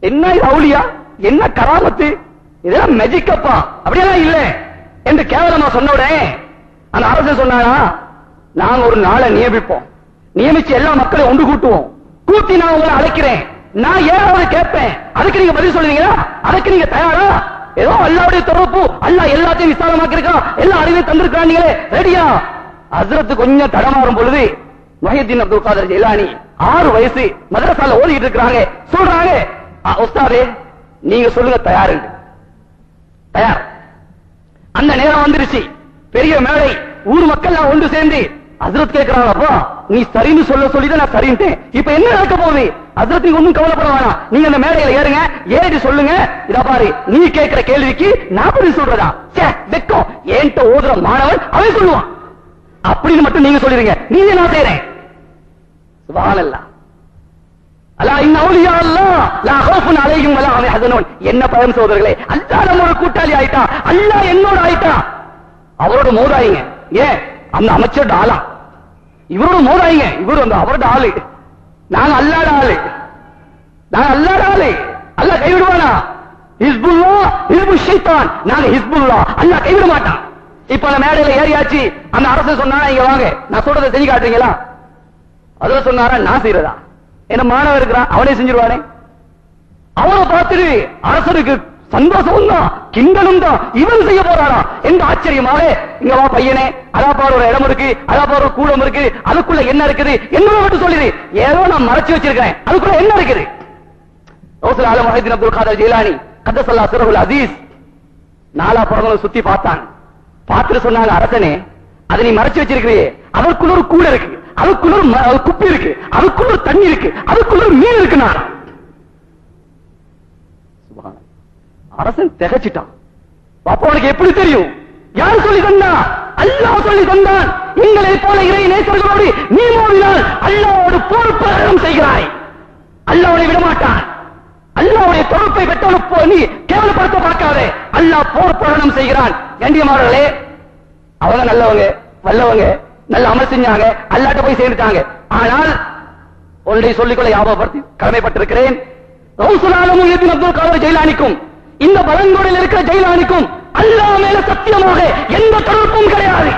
என்ன இது அவுலியா, என்ன கராமத்து, இதெல்லாம் மெஜிக்கப்பா, அப்படியெல்லாம் இல்ல என்று கேவலமா சொன்ன உடனே அந்த அரசு சொன்னானா, நாங்க ஒரு நாளை நியமிப்போம், நியமிச்சு எல்லா மக்களையும் ஒன்று கூட்டுவோம், கூட்டி நான் உங்களை அழைக்கிறேன், நான் ஏதாவது கேட்பேன், அதுக்கு நீங்க பதில் சொல்லுவீங்களா? அதுக்கு நீங்க தயாரா? ஏதோ அல்லாஹ்வுடைய தொடர்பு, அல்லாஹ் எல்லாத்தையும் விசாலமாக்கி இருக்கான், எல்லா அறிவையும் தந்திருக்கான், நீங்களே ரெடியா? ஹஸ்ரத் கொஞ்சம் தடமாறும் பொழுது முஹய்யித்தீன் அப்துல் காதர் ஜீலானி 6 வயசு மதரசால ஓதிட்டு இருக்காங்க. சொல்றாங்க, உஸ்தாதே நீங்க சொல்லுங்க தயார். தயார். அந்த நேரம் வந்துருச்சு, பெரிய மேடை, ஊர் மக்கள் ஒன்று சேர்ந்து ஹஸ்ரத் கேட்கிறாங்க, அப்பா நீ சரின்னு சொல்லிதான் நான் சரின்ட்டேன். இப்ப என்ன நடக்க போகுது? ஹஜ்ரத் நீங்க ஒண்ணும் கவலைப்பட வேணாம். நீங்க அந்த மேடையில ஏறுங்க, ஏறி சொல்லுங்க. இத பாரு, நீ கேட்கிற கேள்விக்கு நான் பதில் சொல்றதா? வெக்கம், ஏன்ட்ட ஓதுற மாணவன் அவன் சொல்லுவான் அப்படின்னு மட்டும் நீங்க சொல்லிருங்க. நீங்க நான் செய்றேன். சுப்ஹானல்லாஹ். அல்லாஹ் இன்ன அவுலியா அல்லாஹ் லா ஹவுஃபுன் அலைஹிம் வலா ஹும் யஹ்சனூன். என்ன பயம் சகோதரர்களே, அல்லாஹ் நம்மோட கூட்டாளி ஆயிட்டா, அல்லாஹ் என்னோட ஆயிட்டா. அவரோட மோதாயிங்க. ஏன்? அந்த அமைச்சர் ஆளா, இவரோட மோதாயிங்க. இவரு அந்த அவரோட ஆளு. நாங்க அல்லாஹ்ட ஆளு, நாங்க அல்லாஹ்ட ஆளு. அல்லாஹ் கைவிடுவானா? ஹிஸ்புல்லாஹ் ஹிஸ்புஷ் ஷைத்தான். நாங்க ஹிஸ்புல்லாஹ், அல்லாஹ் கைவிட மாட்டான். இப்ப அந்த மேடையில ஏறியாச்சு. அந்த அரசு சொன்னா இங்க வாங்க, நான் சொல்றதை செஞ்சு காட்டுறீங்களா? அதுல சொன்னாரா நான் செய்யறதா? என்ன மாணவர் இருக்கிறான், அவனே செஞ்சிருவானே. அவனை பார்த்துட்டு அரசருக்கு சந்தோஷம் தான், கிண்டலும் தான். இவன் செய்ய போறாரா என்ற ஆச்சரியமாக, இங்க வா பையனே, அதா பாரு ஒரு இடம் இருக்கு, அதா பாரு ஒரு கூடம் இருக்கு, அதுக்குள்ள என்ன இருக்குது என்பதை மட்டும் சொல்லிடு. ஏதோ நான் மறைச்சு வச்சிருக்கேன், அதுக்குள்ள என்ன இருக்குது? கௌசுல் ஆலம் முஹைதீன் அப்துல் காதர் ஜீலானி கத்தஸல்லாஹு சிர்ருல் அஸீஸ் நாலா புறங்களும் சுத்தி பார்த்தாங்க. பார்த்துட்டு சொன்னாங்க, அரசனே அதை நீ மறைச்சு வச்சிருக்கிறியே, அதற்குள்ள ஒரு கூட இருக்கு, அதுக்குள்ள ஒரு குப்பி இருக்கு, அதுக்குள்ள ஒரு தண்ணி இருக்கு, அதுக்குள்ள ஒரு மீன் இருக்கு. நான் அரசன் திகச்சிட்டான். பாப்பா உனக்கு எப்படி தெரியும்? யார் சொல்லி தந்தா? அல்லாஹ் சொல்லி தந்தான். எங்களை போல இறை நேசர்களோடு நீ மோதினால் அல்லாஹ்வோடு போர் பிரகடனம் செய்கிறாய். அல்லாஹ்வை விடமாட்டான். அல்லாஹ்வுடைய பொறுப்பை பெற்றவனுக்கு நீ கேவலப்படுத்த பார்க்காதே. அல்லாஹ் போர் பிரகடனம் செய்கிறான். கண்ணியமானவர்களே, அவங்க நல்லவங்க, வல்லவங்க, நல்ல அமல் செஞ்சாங்க, அல்லாஹ்ட்ட போய் சேர்ந்துட்டாங்க. ஆனால் ஒன்றை சொல்லிக்கொள்ள ஞாபகப்படுத்தி கடமைப்பட்டிருக்கிறேன். கௌசுல் ஆலம் முஹைதீன் அப்துல் காதர் ஜைலானிக்கும் இந்த பலங்கோடில் இருக்கிற ஜைலானிக்கும் அல்லாஹ் மேல சத்தியமாக எந்த தொடர்பும் கிடையாது.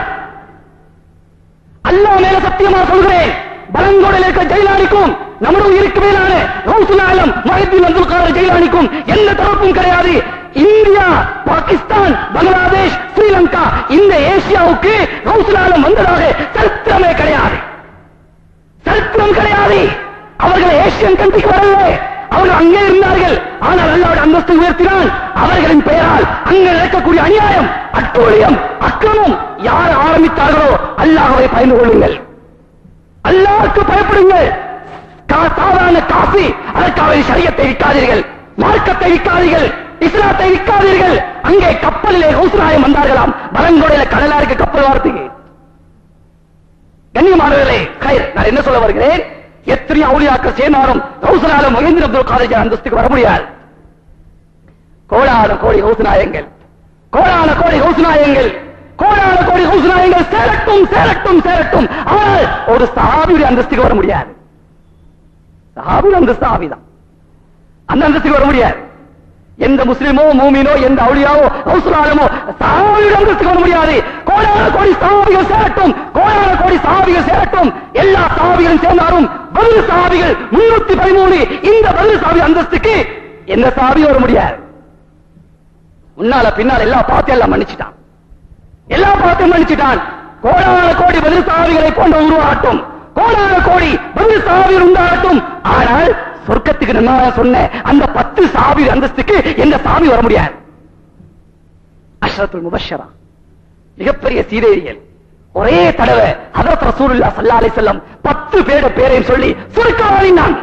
அல்லாஹ் மேல சத்தியமாக சொல்கிறேன், பலங்கோடில் இருக்கிற ஜைலானிக்கும் நம்முடைய உயிருக்கு மேலான கௌசுல் ஆலம் முஹைதீன் அப்துல் காதர் ஜைலானிக்கும் எந்த தொடர்பும் கிடையாது. இந்தியா, பாகிஸ்தான், பங்களாதேஷ், ஸ்ரீலங்கா, இந்த ஏசியாவுக்கு கௌசுல் ஆலம் வந்ததாக சரித்திரமே கிடையாது. சரித்திரம் கிடையாது. அவர்கள் ஏசியன் கண்ட்ரிக்கு வரல, அவர்கள் அங்கே இருந்தார்கள். ஆனால் அல்லாஹ்வுடைய அந்தஸ்தை உயர்த்தினான். அவர்களின் பெயரால் அங்கே நடக்கக்கூடிய அநியாயம், அட்டூழியம், அக்கிரமம் யார் ஆரம்பித்தார்களோ அல்லாஹ்வை பயந்து கொள்ளுங்கள், அல்லாஹ்வுக்கு பயப்படுங்கள். சாதாரண காசி, அதற்காக ஷரியத்தை விற்காதீர்கள், மார்க்கத்தை விற்காதீர்கள், இஸ்லாத்தை விற்காதீர்கள். அங்கே கப்பலிலே கௌசுல் ஆலம் வந்தார்களாம், பலங்கோடையில கடலாருக்கு கப்பல் வார்த்தைக்கு. கண்ணியமானவர்களே, நான் என்ன சொல்ல வருகிறேன்? எத்தனை அவுலியாக்கள் சேர்ந்தாலும் கௌசுல் ஆலம் முஹைதீன் அப்துல் காதர் அந்தஸ்துக்கு வர முடியாது. கோடான கோடி கௌசுநாயகங்கள், கோடான கோடி கௌசுநாயகங்கள், கோடான கோடி கௌசுநாயகங்கள் சேரட்டும் சேரட்டும் சேரட்டும். ஆனால் ஒரு சஹாபியுடைய அந்தஸ்துக்கு வர முடியாது. சஹாபியுடைய அந்தஸ்து சஹாபிதான், அந்த அந்தஸ்துக்கு வர முடியாது. எந்த முஸ்லிமோ மூமினோ எந்த அவுலியாவோ கௌசுல் ஆலமோ சஹாபியுடைய அந்தஸ்துக்கு வர முடியாது. கோடான கோடி சஹாபிகள் சேரட்டும், கோடான கோடி சஹாபிகள் சேரட்டும். எல்லா சஹாபிகளும் சேர்ந்தாலும் பதில் சஹாபிகள் 313. இந்த பதில் சஹாபி அந்தஸ்துக்கு எந்த சஹாபியும் வர முடியாது. முன்னால பின்னால் எல்லா பாவத்தையும் எல்லாம் மன்னிச்சிட்டான், எல்லா பாவத்தையும் மன்னிச்சிட்டான். கோடான கோடி பதில் சஹாபிகளை போன்ற உருவாகட்டும், கோடான கோடி பதில் சஹாபிகள் உண்டாகட்டும். ஆனால் சொர்க்கத்துக்கு நான் சொன்ன அந்த 10 சஹாபி அந்தஸ்துக்கு எந்த சஹாபி வர முடியாது. அஷ்ரத்துல் முபஷ்ஷரா, மிகப்பெரிய சீதேரிகள். ஒரே தடவை ஹஜ்ரத் ரசூலுல்லாஹ் ஸல்லல்லாஹு அலைஹி வஸல்லம் 10 பேரோட பேரையும் சொல்லி சுருக்கமாடினான்.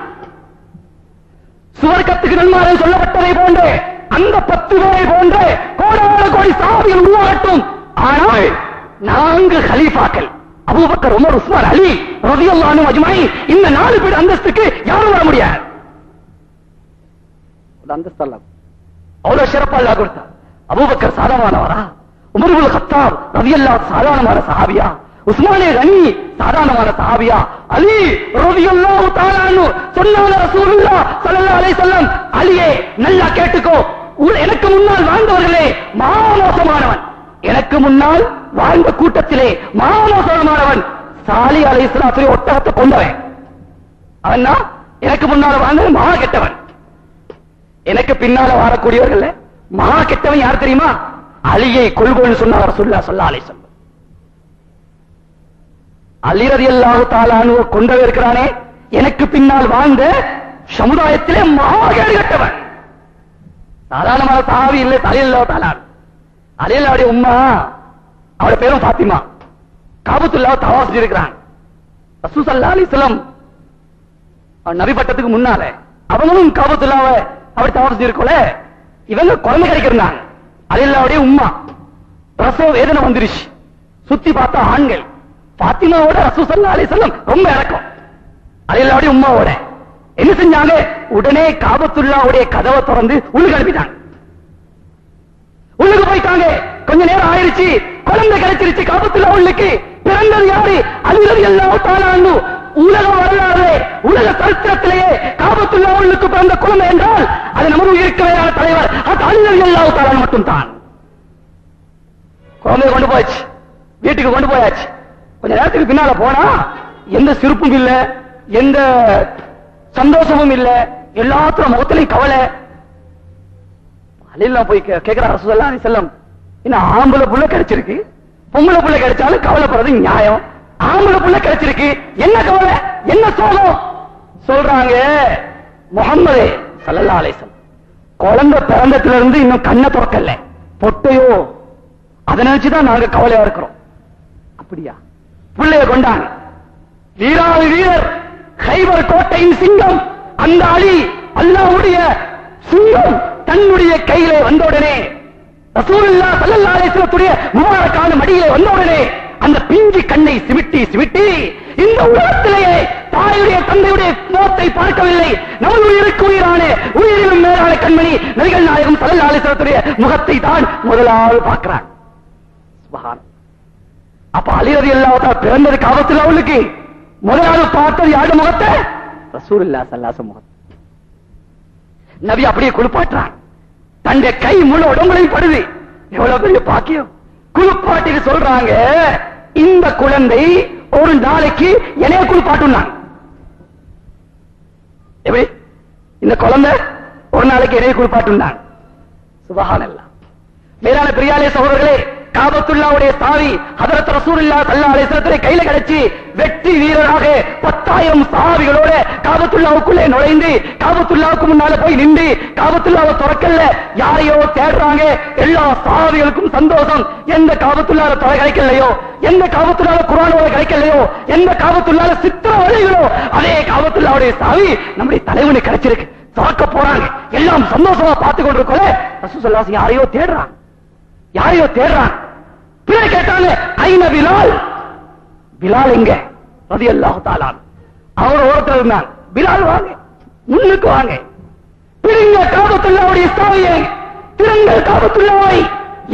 சுவர்க்கத்துக்கு நன்மாராயம் சொல்லப்பட்டதை போன்று அந்த 10 பேரை போன்று கோடான கோடி சஹாபிகள் உருவாகட்டும். ஆனால் 4 கலீஃபாக்கள் அபூபக்கர், உமர், உஸ்மான், அலி ரலியல்லாஹு அன்ஹும் அஜ்மஈன், இந்த 4 பேர் அந்தஸ்துக்கு யாரும் வர முடியாது. அந்தஸ்து அல்லாஹ் அவ்வளவு சிறப்பா அல்லாஹ் கொடுத்தார். அபூபக்கர் சாதாரணமானவரா? உமர் இப்னு கத்தாப் ரலியல்லாஹு சாதாரணமான சஹாபியா? உஸ்மானே கனி சாதாரணமான சஹாபியா? அலி ரலியல்லாஹு தஆலா அன்ஹு சொன்னாங்க ரசூலுல்லாஹ் ஸல்லல்லாஹு அலைஹி வஸல்லம், அலியே நல்லா கேட்டுக்கோ, எனக்கு முன்னால் வாழ்ந்தவர்களே மகாமோசமானவன், எனக்கு முன்னால் வாழ்ந்த கூட்டத்திலே மகாமோசமானவன் சாலி அலைஹிஸ்ஸலாத்துடைய ஒட்டகத்தை கொண்டவன். அவன் எனக்கு முன்னால் வாழ்ந்த மகா கெட்டவன். எனக்கு பின்னால வரக்கூடியவர்கள் மகா கெட்டவன் யார் தெரியுமா? அலியை கொள்வோன்னு சொன்னார் ரசூலுல்லாஹ் ஸல்லல்லாஹு அலைஹி வஸல்லம். அலி ரலியல்லாஹு தஆலா அன்ஹு கொண்டவர் இருக்கிறானே, எனக்கு பின்னால் வாழ்ந்த சமுதாயத்திலே மகா கேடு கெட்டவன். சாதாரணமான சஹாபி இல்லை. ரலியல்லாஹு தஆலா அலியல்லாவுடைய உம்மா, அவருடைய பேரும் ஃபாத்திமா, காபத்துல்லாஹ் தவாஃப் செஞ்சிருக்கிறான். ரசூல் ஸல்லல்லாஹு அலைஹி வஸல்லம் நபி பட்டத்துக்கு முன்னால அவங்களும் காபத்துல்லாஹ்வை அப்படி தவாஃப் செஞ்சிருக்கோல, இவங்க குழந்தை கிடைக்கிறாங்க. அலில்லாவுடைய உம்மா பிரசவ வேதனை வந்துருச்சு. சுத்தி பார்த்தா ஆண்கள். பாத்திமாவோட ரசூல் ஸல்லல்லாஹு அலைஹி வஸல்லம் ரொம்ப இறக்கம். அலில்லாவுடைய உம்மாவோட என்ன செஞ்சாங்க? உடனே காபத்துல்லாஹ்வுடைய கதவை திறந்து உள்ளுக்கு அனுப்பிட்டாங்க. உள்ளுக்கு போயிட்டாங்க. கொஞ்ச நேரம் ஆயிருச்சு, குழந்தை கிடைச்சிருச்சு. காபத்துல்லாஹ் உள்ளுக்கு பிறந்தது யாரு? அலி ரலியல்லாஹு தஆலா அன்ஹு. உலக வரலாறு, உலக சரித்திரத்திலேயே காபத்துல்லாஹ் உள்ளுக்கு பிறந்த குழந்தை என்றால் அது நமது உயிர்க்கவையான தலைவர் அலி ரலியல்லாஹு தஆலா மட்டும் தான். குழந்தைய கொண்டு போயாச்சு, வீட்டுக்கு கொண்டு போயாச்சு. கொஞ்ச நேரத்துக்கு பின்னால போனா எந்த சிரிப்பும் இல்ல, எந்த சந்தோஷமும் இல்ல, எல்லாத்திலும் முகத்திலையும் கவலை. அலில்லா போய் கேட்கிறார் ரசூல் ஸல்லல்லாஹு அலைஹி வஸல்லம், என்ன ஆம்பளை புள்ள கிடைச்சிருக்கு, பொம்பளை புள்ள கிடைச்சாலும் கவலைப்படுறது நியாயம், ஆம்பளை புள்ள கிடைச்சிருக்கு என்ன கவலை, என்ன சோகம்? சொல்றாங்க முஹம்மது ஸல்லல்லாஹு அலைஹி வஸல்லம் குழந்தை பிறந்ததுல இருந்து இன்னும் கண்ணை திறக்கல, பொட்டையோ அதை நினைச்சுதான் நாங்க கவலையா இருக்கிறோம். அப்படியா? பிள்ளைய கொண்டாங்க. வீராதி வீரர், கைபர் கோட்டையின் சிங்கம் அந்த அலி, அல்லாஹ்வுடைய சிங்கம் தன்னுடைய கையிலே வந்தவுடனே, ரசூலுல்லாஹ் ஸல்லல்லாஹு அலைஹி வஸல்லம் முபாரக்கான மடியிலே வந்தவுடனே அந்த பிஞ்சு கண்ணை சிமிட்டி சிமிட்டி இந்த உலகத்திலேயே தாயுடைய தந்தையுடைய முகத்தை பார்க்கவில்லை, நமது உயிருக்கு உயிரான உயிரிலும் மேலான கண்மணி நபிகள் நாயகம் ஸல்லல்லாஹு அலைஹி வஸல்லம் முகத்தை தான் முதலாவது பார்க்கிறார். சுப்ஹான். அப்ப அலி ரலியல்லாஹு தஆலா பிறந்தது காபத்துல்லாஹ் உள்ளுக்கு முதலாவது பார்த்தது யாருடைய முகத்தை? ரசூலுல்லாஹ் ஸல்லல்லாஹு அலைஹி வஸல்லம் முகத்தை. நபி அப்படியே குளிப்பாட்டுறான். தன்னுடைய கை முழு உடம்புலையும் படுது. எவ்வளவு பெரிய பாக்கியம். குளிப்பாட்டிட்டு சொல்றாங்க, இந்த குழந்தை ஒரு நாளைக்கு என்னைய குளிப்பாட்டுனாங்க. எப்படி? இந்த குழந்தை ஒரு நாளைக்கு என்னைய குளிப்பாட்டுனாங்க. சுப்ஹானல்லாஹ். மேலான பிரியாலே சகோதரர்களே, காபத்துல்லாஹ்வுடைய சாவி ஹஜ்ரத் ரசூலுல்லாஹ் ஸல்லல்லாஹு அலைஹி வஸல்லம் கையில கிடைச்சி வெற்றி வீரராக 10,000 சஹாபிகளோட காபத்துல்லாஹ்வுக்குள்ளே நுழைந்து காபத்துல்லாஹ்வுக்கு முன்னால போய் நின்று காபத்துல்லாஹ்வை திறக்கல, யாரையோ தேடுறாங்க. எல்லா சஹாபிகளுக்கும் சந்தோஷம். எந்த காபத்துல்லாஹ்ல தொலை கிடைக்கலையோ, எந்த காபத்துல்லாஹ்ல குர்ஆனோட கிடைக்கலையோ, எந்த காபத்துல்லாஹ்ல சித்திர வழிகளோ, அதே காபத்துல்லாஹ்வுடைய சாவி நம்முடைய தலைவனுக்கு கிடைச்சிருக்கு. திறக்க போறாங்க. எல்லாம் சந்தோஷமா பார்த்து கொண்டிருக்கோல, ரசூல் ஸல்லல்லாஹு அலைஹி வஸல்லம் யாரையோ தேடுறாங்க, யாரையோ தேடுறான். பின்னாடி கேட்டாங்க, ஐன பிலால், பிலால் எங்க? ரலியல்லாஹு தஆலா அவரோட ஓரத்தில் இருந்தாங்க. பிலால் வாங்க, முன்னுக்கு வாங்க, பிரிங்க காபத்துல்லாஹ்வுடைய சாவியை, திறங்கள் காபத்துல்லாஹ்வை,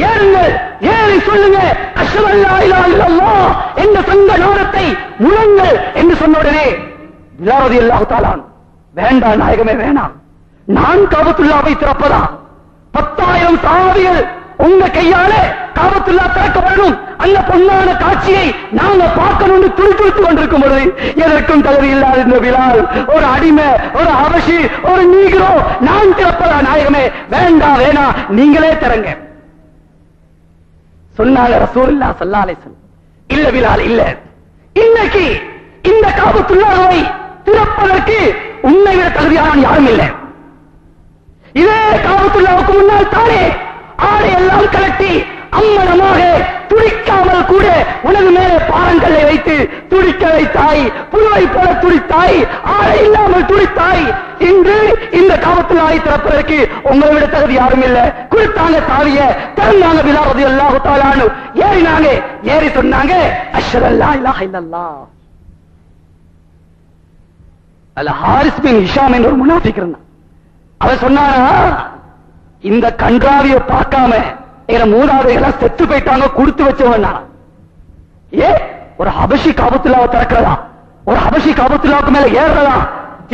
ஏறுங்கள், ஏறி சொல்லுங்க அஷ்ஹது அல்லா இலாஹா இல்லல்லாஹ் என்ற சங்க நாதத்தை முழங்கள் என்று சொன்ன உடனே பிலால் ரலியல்லாஹு தஆலா, வேண்டாம் நாயகமே வேண்டாம், நான் காபத்துல்லாஹ்வை திறப்பதா? 10,000 சஹாபிகள் உங்க கையால காபத்துல்லாஹ் திறக்கப்படணும், அந்த பொன்னான காட்சியை நாங்க பார்க்கணும்னு துடித்துக் கொண்டிருக்கும் பொழுது எதற்கும் தகுதி இல்லாத இந்த பிலால், ஒரு அடிமை, ஒரு ஹபஷி, ஒரு நீக்ரோ, நான் திறப்பதா நாயகமே? வேண்டாம் வேணாம், நீங்களே திறங்க சொன்னாங்க ரசூலுல்லாஹ் ஸல்லல்லாஹு அலைஹி வஸல்லம். இல்ல பிலால் இல்ல, இன்னைக்கு இந்த காபத்துல்லாஹ்வை திறப்பதற்கு உன்னை விட தகுதியானவன் யாரும் இல்லை. இதே காபத்துல்லாஹ்வுக்கு முன்னால் தானே ஆடை எல்லாம் கலட்டி அம்மனமாக துடிக்காமல் கூட உனது மேலே பாறங்களை வைத்து துடிக்க வைத்தாய், புழுவை போல துடித்தாய், ஆடை இல்லாமல் துடித்தாய். இன்று இந்த காபத்துல்லாஹ்வை திறப்பதற்கு உங்களை விட தகுதி யாரும் இல்லை. கொடுத்தாங்க சாவிய, திறந்தாங்க. பிலால் ரலியல்லாஹு தஆலா அன்ஹு ஏறினாங்க. ஏறி சொன்னாங்க அஷ்ஹது அல்லா இலாஹா இல்லல்லாஹ். அல் ஹாரிஸ் பின் ஹிஷாம் என்ற ஒரு முனாஃபிக் இருந்தான். அவன் சொன்னானா, இந்த கன்றாவிய பார்க்காம என மூதாதையெல்லாம் செத்து போயிட்டாங்க, கொடுத்து வச்சவன். ஏ ஒரு ஹபஷி காபத்துல்லாஹ்வை திறக்கிறதா, ஒரு ஹபஷி காபத்துல்லாஹ்வுக்கு மேல ஏறதா?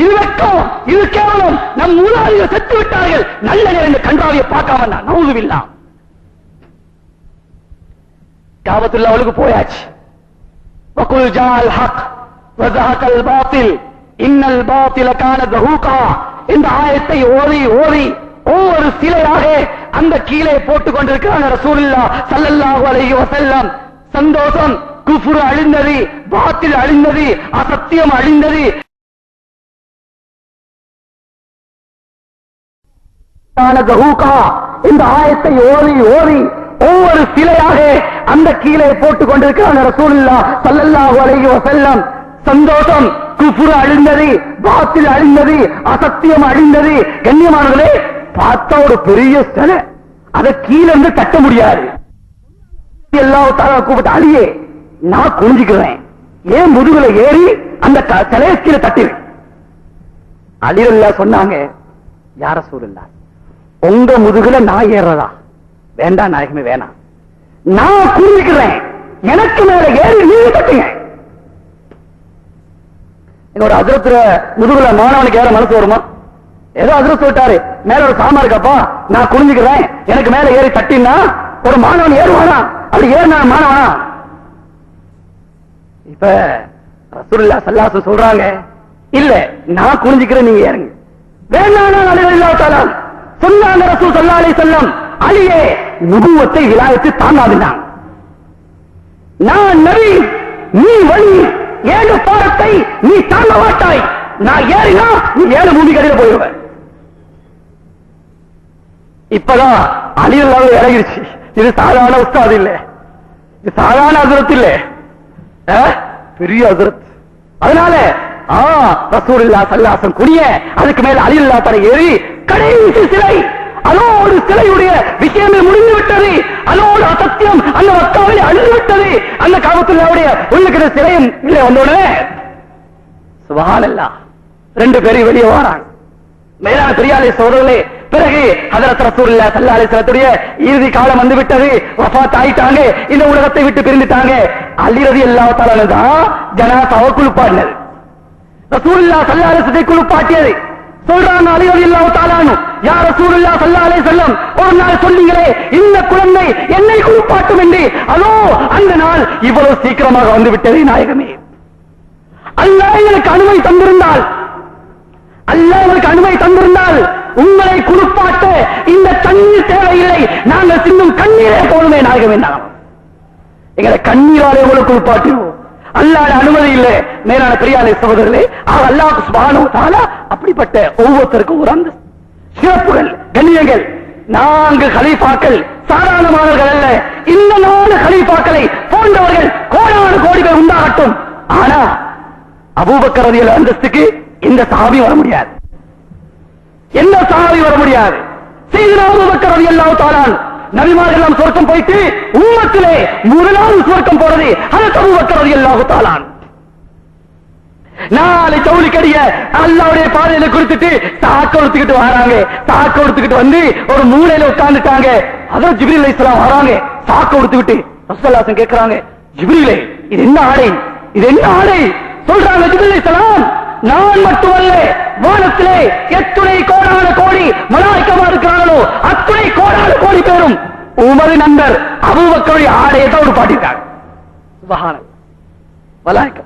இது வெட்கம், இது கேவலம். நம் மூதாதையர் செத்து விட்டார்கள், நல்ல நேரம் இந்த கன்றாவிய பார்க்காம நவுதுபில்லாஹ். காபத்துல்லாஹ்வுக்கு போயாச்சு. வகுல் ஜால் ஹக் வஸஹகல் பாத்தில் இன்னல் பாத்தில கான தஹூகா இந்த ஆயத்தை ஓதி ஓதி ஒவ்வொரு சிலையாக அந்த கீழே போட்டுக் கொண்டிருக்கிறாங்க ரசூலுல்லாஹ் ஸல்லல்லாஹு அலைஹி வஸல்லம். சந்தோஷம். குஃப்ர் அழிந்தது, பாத்தில் அழிந்தது, அசத்தியம் அழிந்தது. இந்த ஆயத்தை ஓதி ஓதி ஒவ்வொரு சிலையாக அந்த கீழே போட்டுக் கொண்டிருக்கிறாங்க ரசூலுல்லாஹ் ஸல்லல்லாஹு அலைஹி வஸல்லம். சந்தோஷம். குஃப்ர் அழிந்தது, பாத்தில் அழிந்தது, அசத்தியம் அழிந்தது. கண்ணியமானவர்களே, பார்த்தா ஒரு பெரிய சிலை, அதை கீழே இருந்து தட்ட முடியாது. எல்லாத்தாலும் கூப்பிட்டு அழியே, நான் குனிஞ்சுக்கிறேன், ஏன் முதுகுல ஏறி அந்த சிலையை கீழே தட்டினேன். அலிரல்லா சொன்னாங்க, யார சூழல்லா, உங்க முதுகுல நான் ஏறதா? வேண்டாம் நாயகமே, வேணாம், நான் குனிஞ்சுக்கிறேன், எனக்கு மேல ஏறி நீங்க தட்டுங்க. ஒரு அதிரத்துல முதுகுல மாணவனுக்கு ஏற மனசு வருமா? ஏதோ அதிரத்து விட்டாரு, மேல ஒரு சாமா இருக்கப்பா, நான் குனிஞ்சுக்கிறேன், எனக்கு மேல ஏறி தட்டினா ஒரு மாணவன் ஏறுவானா? அப்படி ஏறினா மாணவனா? இப்ப ரசூலுல்லாஹி ஸல்லல்லாஹு அலைஹி வஸல்லம் சொல்றாங்க, இல்ல நான் குனிஞ்சுக்கிறேன், நீங்க ஏறுங்க. வேண்டாம் அலிரலியல்லாஹு தஆலா சொன்னாங்க. ரசூல் ஸல்லல்லாஹு அலைஹி வஸல்லம், அலியே நுபுவத்தை விலாயத்து தாங்காதுன்னாங்க. நான் நபி, நீ வழி, ஏழு பாரத்தை நீ தாங்க மாட்டாய். நான் ஏறினா நீ ஏழு பூமி கடையில போயிடுவேன். இப்பதான் அலிரல்லாஹு இறங்கிருச்சு. இது சாதாரண உஸ்தாது இல்ல, இது சாதாரண ஹஜ்ரத் இல்ல, பெரிய ஹஜ்ரத். அதனால ரசூலுல்லாஹி ஸல்லல்லாஹு அலைஹி வஸல்லம் குனிய, அதுக்கு மேல அலிரல்லாஹு தஆலா ஏறி கடைசி சிலை, அதோடு சிலையுடைய விஷயமே முடிந்து விட்டது. அதோடு அசத்தியம் அந்த மக்காவிலே அழிந்து விட்டது. அந்த காபத்துல்லாஹ்வுடைய உள்ளுக்கிற சிலையும் இல்லை. வந்தோடனே சுப்ஹானல்லாஹ், ரெண்டு பேரும் வெளியே வராங்க. மேலான பெரியாலே சோதரர்களே, பிறகு ஹஜ்ரத் ரசூலுல்லாஹி ஸல்லல்லாஹு அலைஹி வஸல்லம் இறுதி காலம் வந்து விட்டது. வஃபாத் ஆயிட்டாங்க, இந்த உலகத்தை விட்டு பிரிந்துட்டாங்க. அலி ரலியல்லாஹு தஆலா தான் ஜனாஸாவை குளிப்பாட்டினது, ரசூலுல்லாஹி ஸல்லல்லாஹு அலைஹி வஸல்லம் குளிப்பாட்டியது. சொல்றாங்க அலி ரலியல்லாஹு தஆலா, யா ரசூலுல்லாஹி ஸல்லல்லாஹு அலைஹி வஸல்லம், ஒரு நாள் சொன்னீங்களே இந்த குழந்தை என்னை குளிப்பாட்டும் என்று, அதோ அந்த நாள் இவ்வளவு சீக்கிரமாக வந்து விட்டது நாயகமே. அல்லாஹ் எனக்கு அனுமதி தந்திருந்தால், அல்லாஹ் எனக்கு அனுமதி தந்திருந்தால் உங்களை குளிப்பாட்ட இந்த தண்ணீர் தேவையில்லை, நாங்கள் சின்னும் கண்ணீரே போடுமே நாயகமே. எங்களை கண்ணீராலே உங்களுக்கு குளிப்பாட்டுவோம். அல்லாஹ்வுடைய அனுமதி இல்லை. மேலான பெரியாரை சகோதரர்களே, அல்லாஹ் சுப்ஹானஹு வ தஆலா அப்படிப்பட்ட ஒவ்வொருத்தருக்கும் ஒரு அந்த சிறப்புகள், கண்ணியங்கள். நான்கு கலீஃபாக்கள் சாதாரணமானவர்கள் அல்ல. இந்த 4 கலீஃபாக்களை போன்றவர்கள் கோடான கோடிகள் உண்டாகட்டும். ஆனா அபூபக்கர் ரலியல்லாஹு அந்தஸ்துக்கு இந்த சஹாபி வர முடியாது, எந்த சஹாபி வர முடியாது. சையதுனா அபூபக்கர் ரலியல்லாஹு தஆலா, நபிமார்கள் எல்லாம் சொர்க்கம் போயிட்டு உம்மத்திலே முதலாவது சொர்க்கம் போறது ஹஜ்ரத் அபூபக்கர் ரலியல்லாஹு தஆலா. நாளை சவுளிக்கடிய அல்லாஹ்வுடைய பாதையில குறித்துட்டு சாக்கு எடுத்துக்கிட்டு வராங்க. சாக்கு எடுத்துக்கிட்டு வந்து ஒரு மூலையில உட்கார்ந்துட்டாங்க. ஹஜ்ரத் ஜிப்ரீல் அலைஹிஸ்ஸலாம் வராங்க, சாக்கு எடுத்துக்கிட்டு. ரசூலுல்லாஹி ஸல்லல்லாஹு கேக்குறாங்க, ஜிப்ரீலே இது என்ன ஆடை, இது என்ன ஆடை? சொல்றாங்க ஜிப்ரீல் அலைஹிஸ்ஸலாம், நான் மட்டுமல்ல, வானத்திலே எத்துணை கோடான கோடி மலாயிக்கமா இருக்கிறார்களோ அத்துணை கோடான கோடி பேரும் உமது நண்பர் அபூபக்கருடைய ஆடையை தான் ஒரு பாட்டிருக்காங்க. சுப்ஹானல்லாஹ், மலாயிக்கா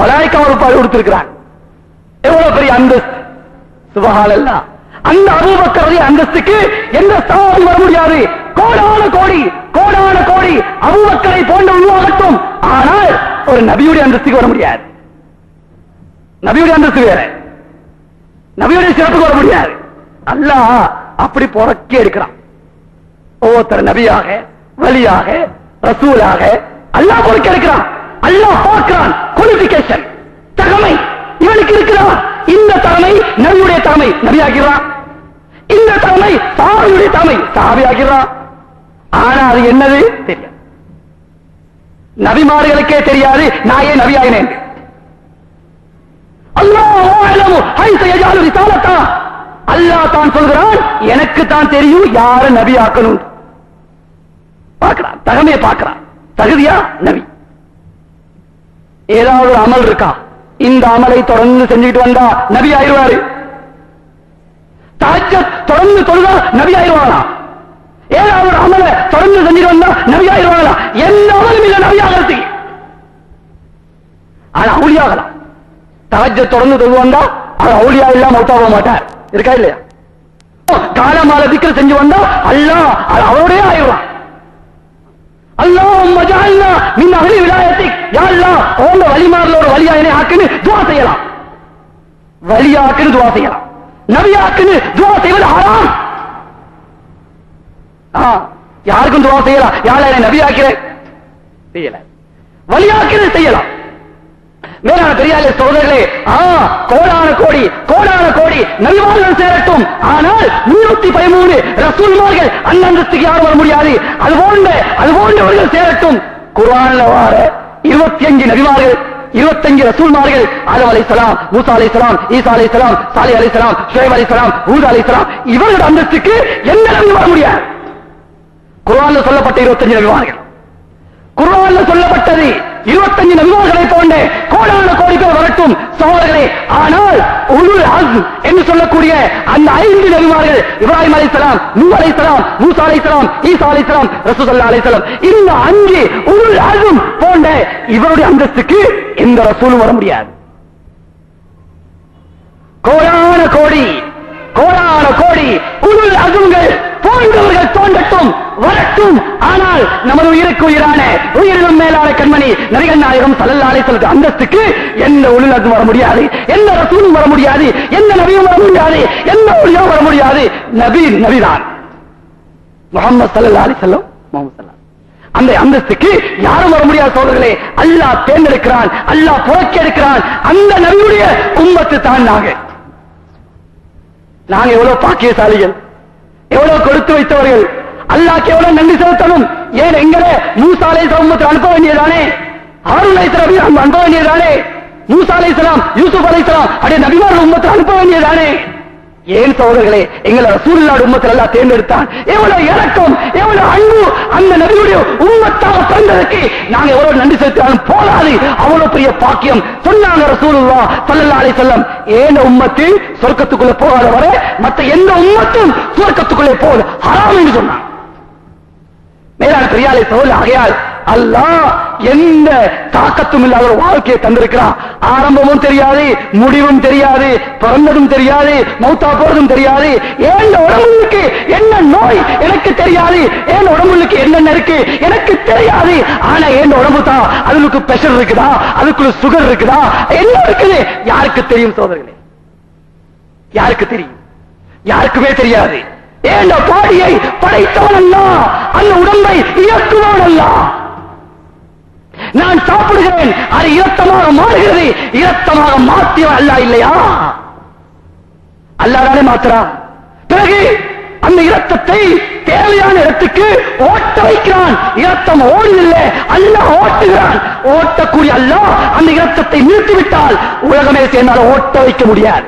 மலாயிக்கா ஒரு பாடு கொடுத்திருக்கிறாங்க. எவ்வளவு பெரிய அந்தஸ்து! சுப்ஹானல்லாஹ், அந்த அபூபக்கருடைய அந்தஸ்துக்கு எந்த சவாலும் வர முடியாது. கோடான கோடி கோடான கோடி அபூபக்கரை போன்ற உருவாகட்டும், ஆனால் ஒரு நபியுடைய அந்தஸ்துக்கு வர முடியாது. நபியுடைய அந்தஸ்து வேற, நபியுடைய சிறப்புக்கு வர முடியாது. அல்லாஹ் அப்படி புறக்கே இருக்கிறான். ஒவ்வொருத்தர் நபியாக, வலியாக, ரசூலாக அல்லாஹ் புறக்கே இருக்கிறான். அல்லாஹ் பார்க்கிறான் குவாலிஃபிகேஷன், தகமை இவனுக்கு இருக்கிறான். இந்த தகமை நபியுடைய தகமை, நபியாகிறான். இந்த தகமை சாஹியுடைய தகமை, சாஹியாகிறான். ஆனா அது என்னது தெரியாது. நபிமார்களுக்கே தெரியாது நான் ஏன் நபியாகினேன். அல்லாஹ் தான் சொல்கிறான், எனக்கு தான் தெரியும் யார நபி ஆக்கணும். பார்க்கிறான், தகமையை பார்க்கிறான். தகுதியா நபி. ஏதாவது ஒரு அமல் இருக்கா, இந்த அமலை தொடர்ந்து செஞ்சுட்டு வந்தா நபி ஆயிடுவாரு. தஹஜ்ஜத் தொடர்ந்து தொழுதா நபி ஆயிடுவானா? ஏதாவது ஒரு அமலை தொடர்ந்து செஞ்சுட்டு வந்தா நபி ஆயிடுவாங்களா? எந்த அமலும் இல்ல நபி ஆகிறது. ஆனா அவுலியாகலாம். தஹஜ்ஜத் தொடர்ந்து தொழுது வந்தா அது அவுலியா இல்லாம மௌத்தாக மாட்டார். இருக்கா இல்லையா? காலமால திக்ர் செஞ்சு வந்தா அல்லாஹ் அது அவருடைய ஆயிடுவான். அல்லாஹும்ம ஜஅல்னா மின் அஹ்லி விலாயத்திக், யா அல்லாஹ் உங்க வலிமார்ல ஒரு வலியா என்னை ஆக்குன்னு துஆ செய்யலாம். வலியாக்குன்னு துஆ செய்யலாம். நபியாக்குன்னு துஆ செய்வது ஹராம். யாருக்கும் துஆ செய்யலாம், யா அல்லாஹ் என்னை நபியாக்கிறேன் செய்யல. வலியாக்குன்னு செய்யலாம். மேலான பெரியாலே சோதரர்களே, கோடான கோடி நபிமார்கள் சேரட்டும். ஆனால் 313 ரசூல்மார்கள் அந்த அந்தஸ்துக்கு யாரும் வர முடியாது. அதுபோன்றவர்கள் சேரட்டும். குர்ஆன்ல வார 25 நபிமார்கள், 25 ரசூல்மார்கள், ஆதம் அலைஹிஸ்ஸலாம், மூசா அலைஹிஸ்ஸலாம், ஈசா அலைஹிஸ்ஸலாம், சாலிஹ் அலைஹிஸ்ஸலாம், ஷுஐப் அலைஹிஸ்ஸலாம், ஹூத் அலைஹிஸ்ஸலாம், இவர்கள் அந்தஸ்துக்கு எந்த நபி வர முடியாது. குர்ஆன்ல சொல்லப்பட்ட 25 நபிமார்கள், குர்ஆன்ல சொல்லப்பட்டது 25 நபிமார்களை போன்ற கோடான கோடி பேர் வரட்டும் சகோதரர்களே. ஆனால் உலுல் அஸ்ம் என்று சொல்லக்கூடிய அந்த 5 நபிமார்கள், இப்ராஹிம் அலைஹிஸ்ஸலாம், நூஹ் அலைஹிஸ்ஸலாம், மூசா அலைஹிஸ்ஸலாம், ஈசா அலைஹிஸ்ஸலாம், ரசூல் ஸல்லல்லாஹு அலைஹி வஸல்லம், இந்த 5 உலுல் அஸ்ம் போன்ற இவருடைய அந்தஸ்துக்கு எந்த ரசூலும் வர முடியாது. கோடான கோடி உலுல் அஸ்ம்கள் போன்றவர்கள் தோன்றட்டும், வரட்டும். ஆனால் நமது உயிருக்கு உயிரான உயிரிலும் மேலான கண்மணி நபிகள் நாயகம் ஸல்லல்லாஹு அலைஹி வஸல்லம் அந்தஸ்துக்கு எந்த உலுல் அஸ்ம் வர முடியாது, எந்த ரசூலும் வர முடியாது, எந்த நபியும் வர முடியாது, எந்த ஒளியும் வர முடியாது. நபிதான் முஹம்மது ஸல்லல்லாஹு அலைஹி வஸல்லம். அந்த அந்தஸ்துக்கு யாரும் வர முடியாத சோதர்களே. அல்லாஹ் தேர்ந்தெடுக்கிறான், அல்லாஹ் புறக்கெடுக்கிறான். அந்த நபியுடைய உம்மத்து தான் நாங்க எவ்வளவு பாக்கியசாலிகள், எவ்வளவு கொடுத்து வைத்தவர்கள், அல்லாஹ்க்கு எவ்வளவு நன்றி செலுத்தணும். ஏன் எங்களை மூசா அலைஹிஸ்ஸலாம் உம்மத்தில் அனுப்ப வேண்டியதானே, ஹாரூன் அலைஹிஸ்ஸலாம் அனுப்ப வேண்டியதானே, மூசா அலைஹிஸ்ஸலாம், யூசுப் அலைஹிஸ்ஸலாம் அப்படியே நபிமார்கள் உம்மத்தில் அனுப்ப வேண்டியதானே. ஏன் சகோதரர்களே, எங்களை ரசூலுல்லாஹ் உம்மத்தில் அல்லாஹ் தேர்ந்தெடுத்தான். எவ்வளவு இரக்கம், எவ்வளவு அன்பு. அந்த நபியுடைய உம்மத்தாக பிறந்ததற்கு நாங்க எவ்வளவு நன்றி செலுத்தினாலும் போதாது. அவ்வளவு பெரிய பாக்கியம் சொன்னாங்க ரசூலுல்லாஹ் ஸல்லல்லாஹு அலைஹி வஸல்லம். ஏன் உம்மத்து சொர்க்கத்துக்குள்ள போகாத வரை மற்ற எந்த உம்மத்தும் சொர்க்கத்துக்குள்ளே போக ஹராம் என்று சொன்னாங்க. மேலான பெரியாலே சோல். ஆகையால் அல்லாஹ் எந்த தாக்கத்தும் இல்லாத ஒரு வாழ்க்கையை தந்திருக்கிறான். ஆரம்பமும் தெரியாது, முடிவும் தெரியாது, பிறந்ததும் தெரியாது, மௌத்தா போறதும் தெரியாது. ஏன் உடம்புக்கு என்ன நோய் எனக்கு தெரியாது, ஏன் உடம்புக்கு என்னென்ன இருக்கு எனக்கு தெரியாது. ஆனா ஏன் உடம்பு தான், அதுக்கு பிரஷர் இருக்குதா, அதுக்குள்ள சுகர் இருக்குதா, என்ன இருக்குது யாருக்கு தெரியும் சோதரர்களே? யாருக்கு தெரியும்? யாருக்குமே தெரியாது. ஏன் பாடியை படைத்தவன் அல்ல, அந்த உடம்பை இயக்குவன் அல்ல. நான் சாப்பிடுகிறேன், அது இரத்தமாக மாறுகிறது, இரத்தமாக மாற்றியவன் அல்ல இல்லையா? அல்லாஹ்தானே மாற்றுறான். பிறகு அந்த இரத்தத்தை தேவையான இடத்துக்கு ஓட்ட வைக்கிறான். இரத்தம் ஓடுதில்லை, அல்லாஹ் ஓட்டுகிறான். ஓட்டக்கூடிய அல்லாஹ் அந்த இரத்தத்தை நிறுத்திவிட்டால் உலகமே சேர்ந்தால் ஓட்ட வைக்க முடியாது.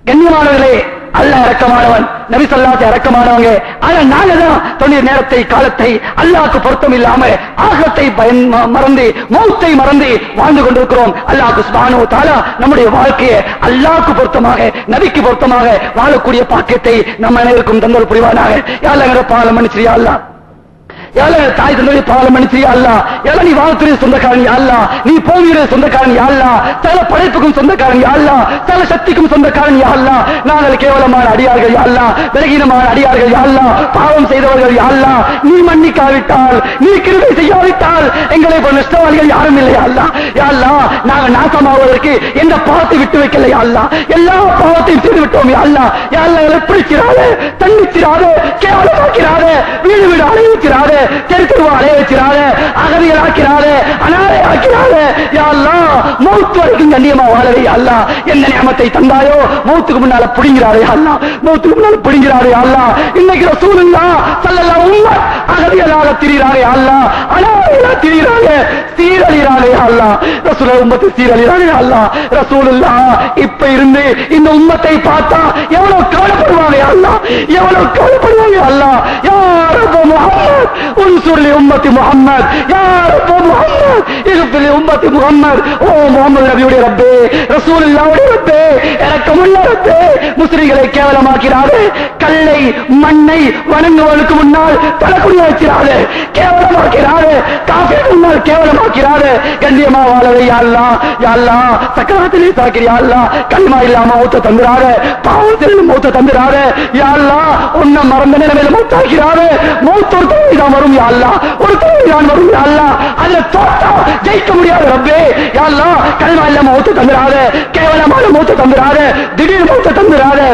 கண்ணியமானவர்களே, அல்லாஹ் இரக்கமானவன், நபி ஸல்லல்லாஹு அலைஹி இரக்கமானவங்க. ஆனா நாங்க தான் தொண்ணூறு நேரத்தை காலத்தை அல்லாஹ்வுக்கு பொருத்தம் இல்லாம ஆகத்தை மறந்து மௌத்தை மறந்து வாழ்ந்து கொண்டிருக்கிறோம். அல்லாஹ் சுப்ஹானஹு வ தஆலா நம்முடைய வாழ்க்கையை அல்லாஹ்வுக்கு பொருத்தமாக நபிக்கு பொருத்தமாக வாழக்கூடிய பாக்கியத்தை நம்ம அனைவருக்கும் தந்தல் புரிவானாக. யா அல்லாஹ் பாவம் மன்னிச்சியா அல்லாஹ், தாய் தந்தையை பாவம் மன்னிச்சியா அல்லாஹ். நீ வாழ்த்துடைய சொந்தக்காரன் யா அல்லாஹ், நீ பூமியுடைய சொந்தக்காரன் யா அல்லாஹ், சகல படைப்புக்கும் சொந்தக்காரன் யா அல்லாஹ், சகல சக்திக்கும் சொந்தக்காரன் யா அல்லாஹ். நாங்கள் கேவலமான அடியார்கள் யா அல்லாஹ், பலகீனமான அடியார்கள் யா அல்லாஹ், பாவம் செய்தவர்கள் யா அல்லாஹ். நீ மன்னிக்காவிட்டால், நீ கிருபை செய்யாவிட்டால் எங்களை போல நஷ்டவாளிகள் யாரும் இல்லை யா அல்லாஹ். யா அல்லாஹ், நாங்கள் நாசமாவதற்கு எந்த பாவத்தை விட்டு வைக்கல யா அல்லாஹ், எல்லா பாவத்தையும் செய்து விட்டோம் யா அல்லாஹ். யா அல்லாஹ் எங்களை பிடிக்கிறாரு, தண்டிக்கிறாரு, கேவலமாக்கிறாரு, வீடு வீடு அலைவிக்கிறாரு, தெரு தெருவா அலைய வச்சிராத, அகதிகள் ஆக்கிறாத, அனாதை ஆக்கிறாத. யா அல்லாஹ், மௌத் வரைக்கும் கண்ணியமா வாழவே யா அல்லாஹ். என்ன நியமத்தை தந்தாயோ மௌத்துக்கு முன்னால புடிங்கிறாரே யா அல்லாஹ், மௌத்துக்கு முன்னால புடிங்கிறாரே யா அல்லாஹ். இன்னைக்கு ரசூலுல்லாஹ் ஸல்லல்லாஹு அலைஹி வஸல்லம் அகதிகளாக திரிறாரே யா அல்லாஹ், அனாதைகளா திரிறாங்க, சீரழிறாங்க யா அல்லாஹ். ரசூலுல்லாஹ் உம்மத்தை சீரழிறாங்க யா அல்லாஹ். ரசூலுல்லாஹ் இப்ப இருந்து இந்த உம்மத்தை பார்த்தா எவ்வளவு கவலைப்படுவாங்க யா அல்லாஹ், எவ்வளவு கவலைப்படுவாங்க யா அல்லாஹ். யா ரப்ப முஹம்மத் انصر لأمة محمد يا رب محمد اغفر لأمة محمد. ஓ முஹம்மது நபியுடைய ரப்பே, ரசூலுல்லாஹ்வுடைய ரப்பே, இரக்கமுள்ள ரப்பே, முஸ்லிம்களை கேவலமாக்கிறாரே, கல்லை மண்ணை வணங்குவதற்கு முன்னால் தலக்குடிய வச்சிராதே, கேவலமாக்கிறாரே, காஃபிருக்கு முன்னால் கேவலமாக்கிறாரே. கண்ணியமா வாழவே யா அல்லாஹ். யா அல்லாஹ், சக்கராத்திலே சாக்கிரி யா அல்லாஹ், கல்மா இல்லாம மௌத்த தந்துறாரே, பாவத்தில் மௌத்த தந்துறாரே. யா அல்லாஹ், உன்னை மறந்த நிலைமையில மௌத்தாக்கிறாரே. மௌத் ஒரு தடவைதான் வரும் யா அல்லாஹ், ஒரு தடவைதான் வரும் யா அல்லாஹ். அதுல தோத்தா ஜெயிக்க முடியாது ரப்பே. யா அல்லாஹ், கல்மா இல்லாம மௌத்த தந்துறாரே, கேவலமான மௌத்த தந்துறாரே, திடீர் மௌத்த தந்துறாரே.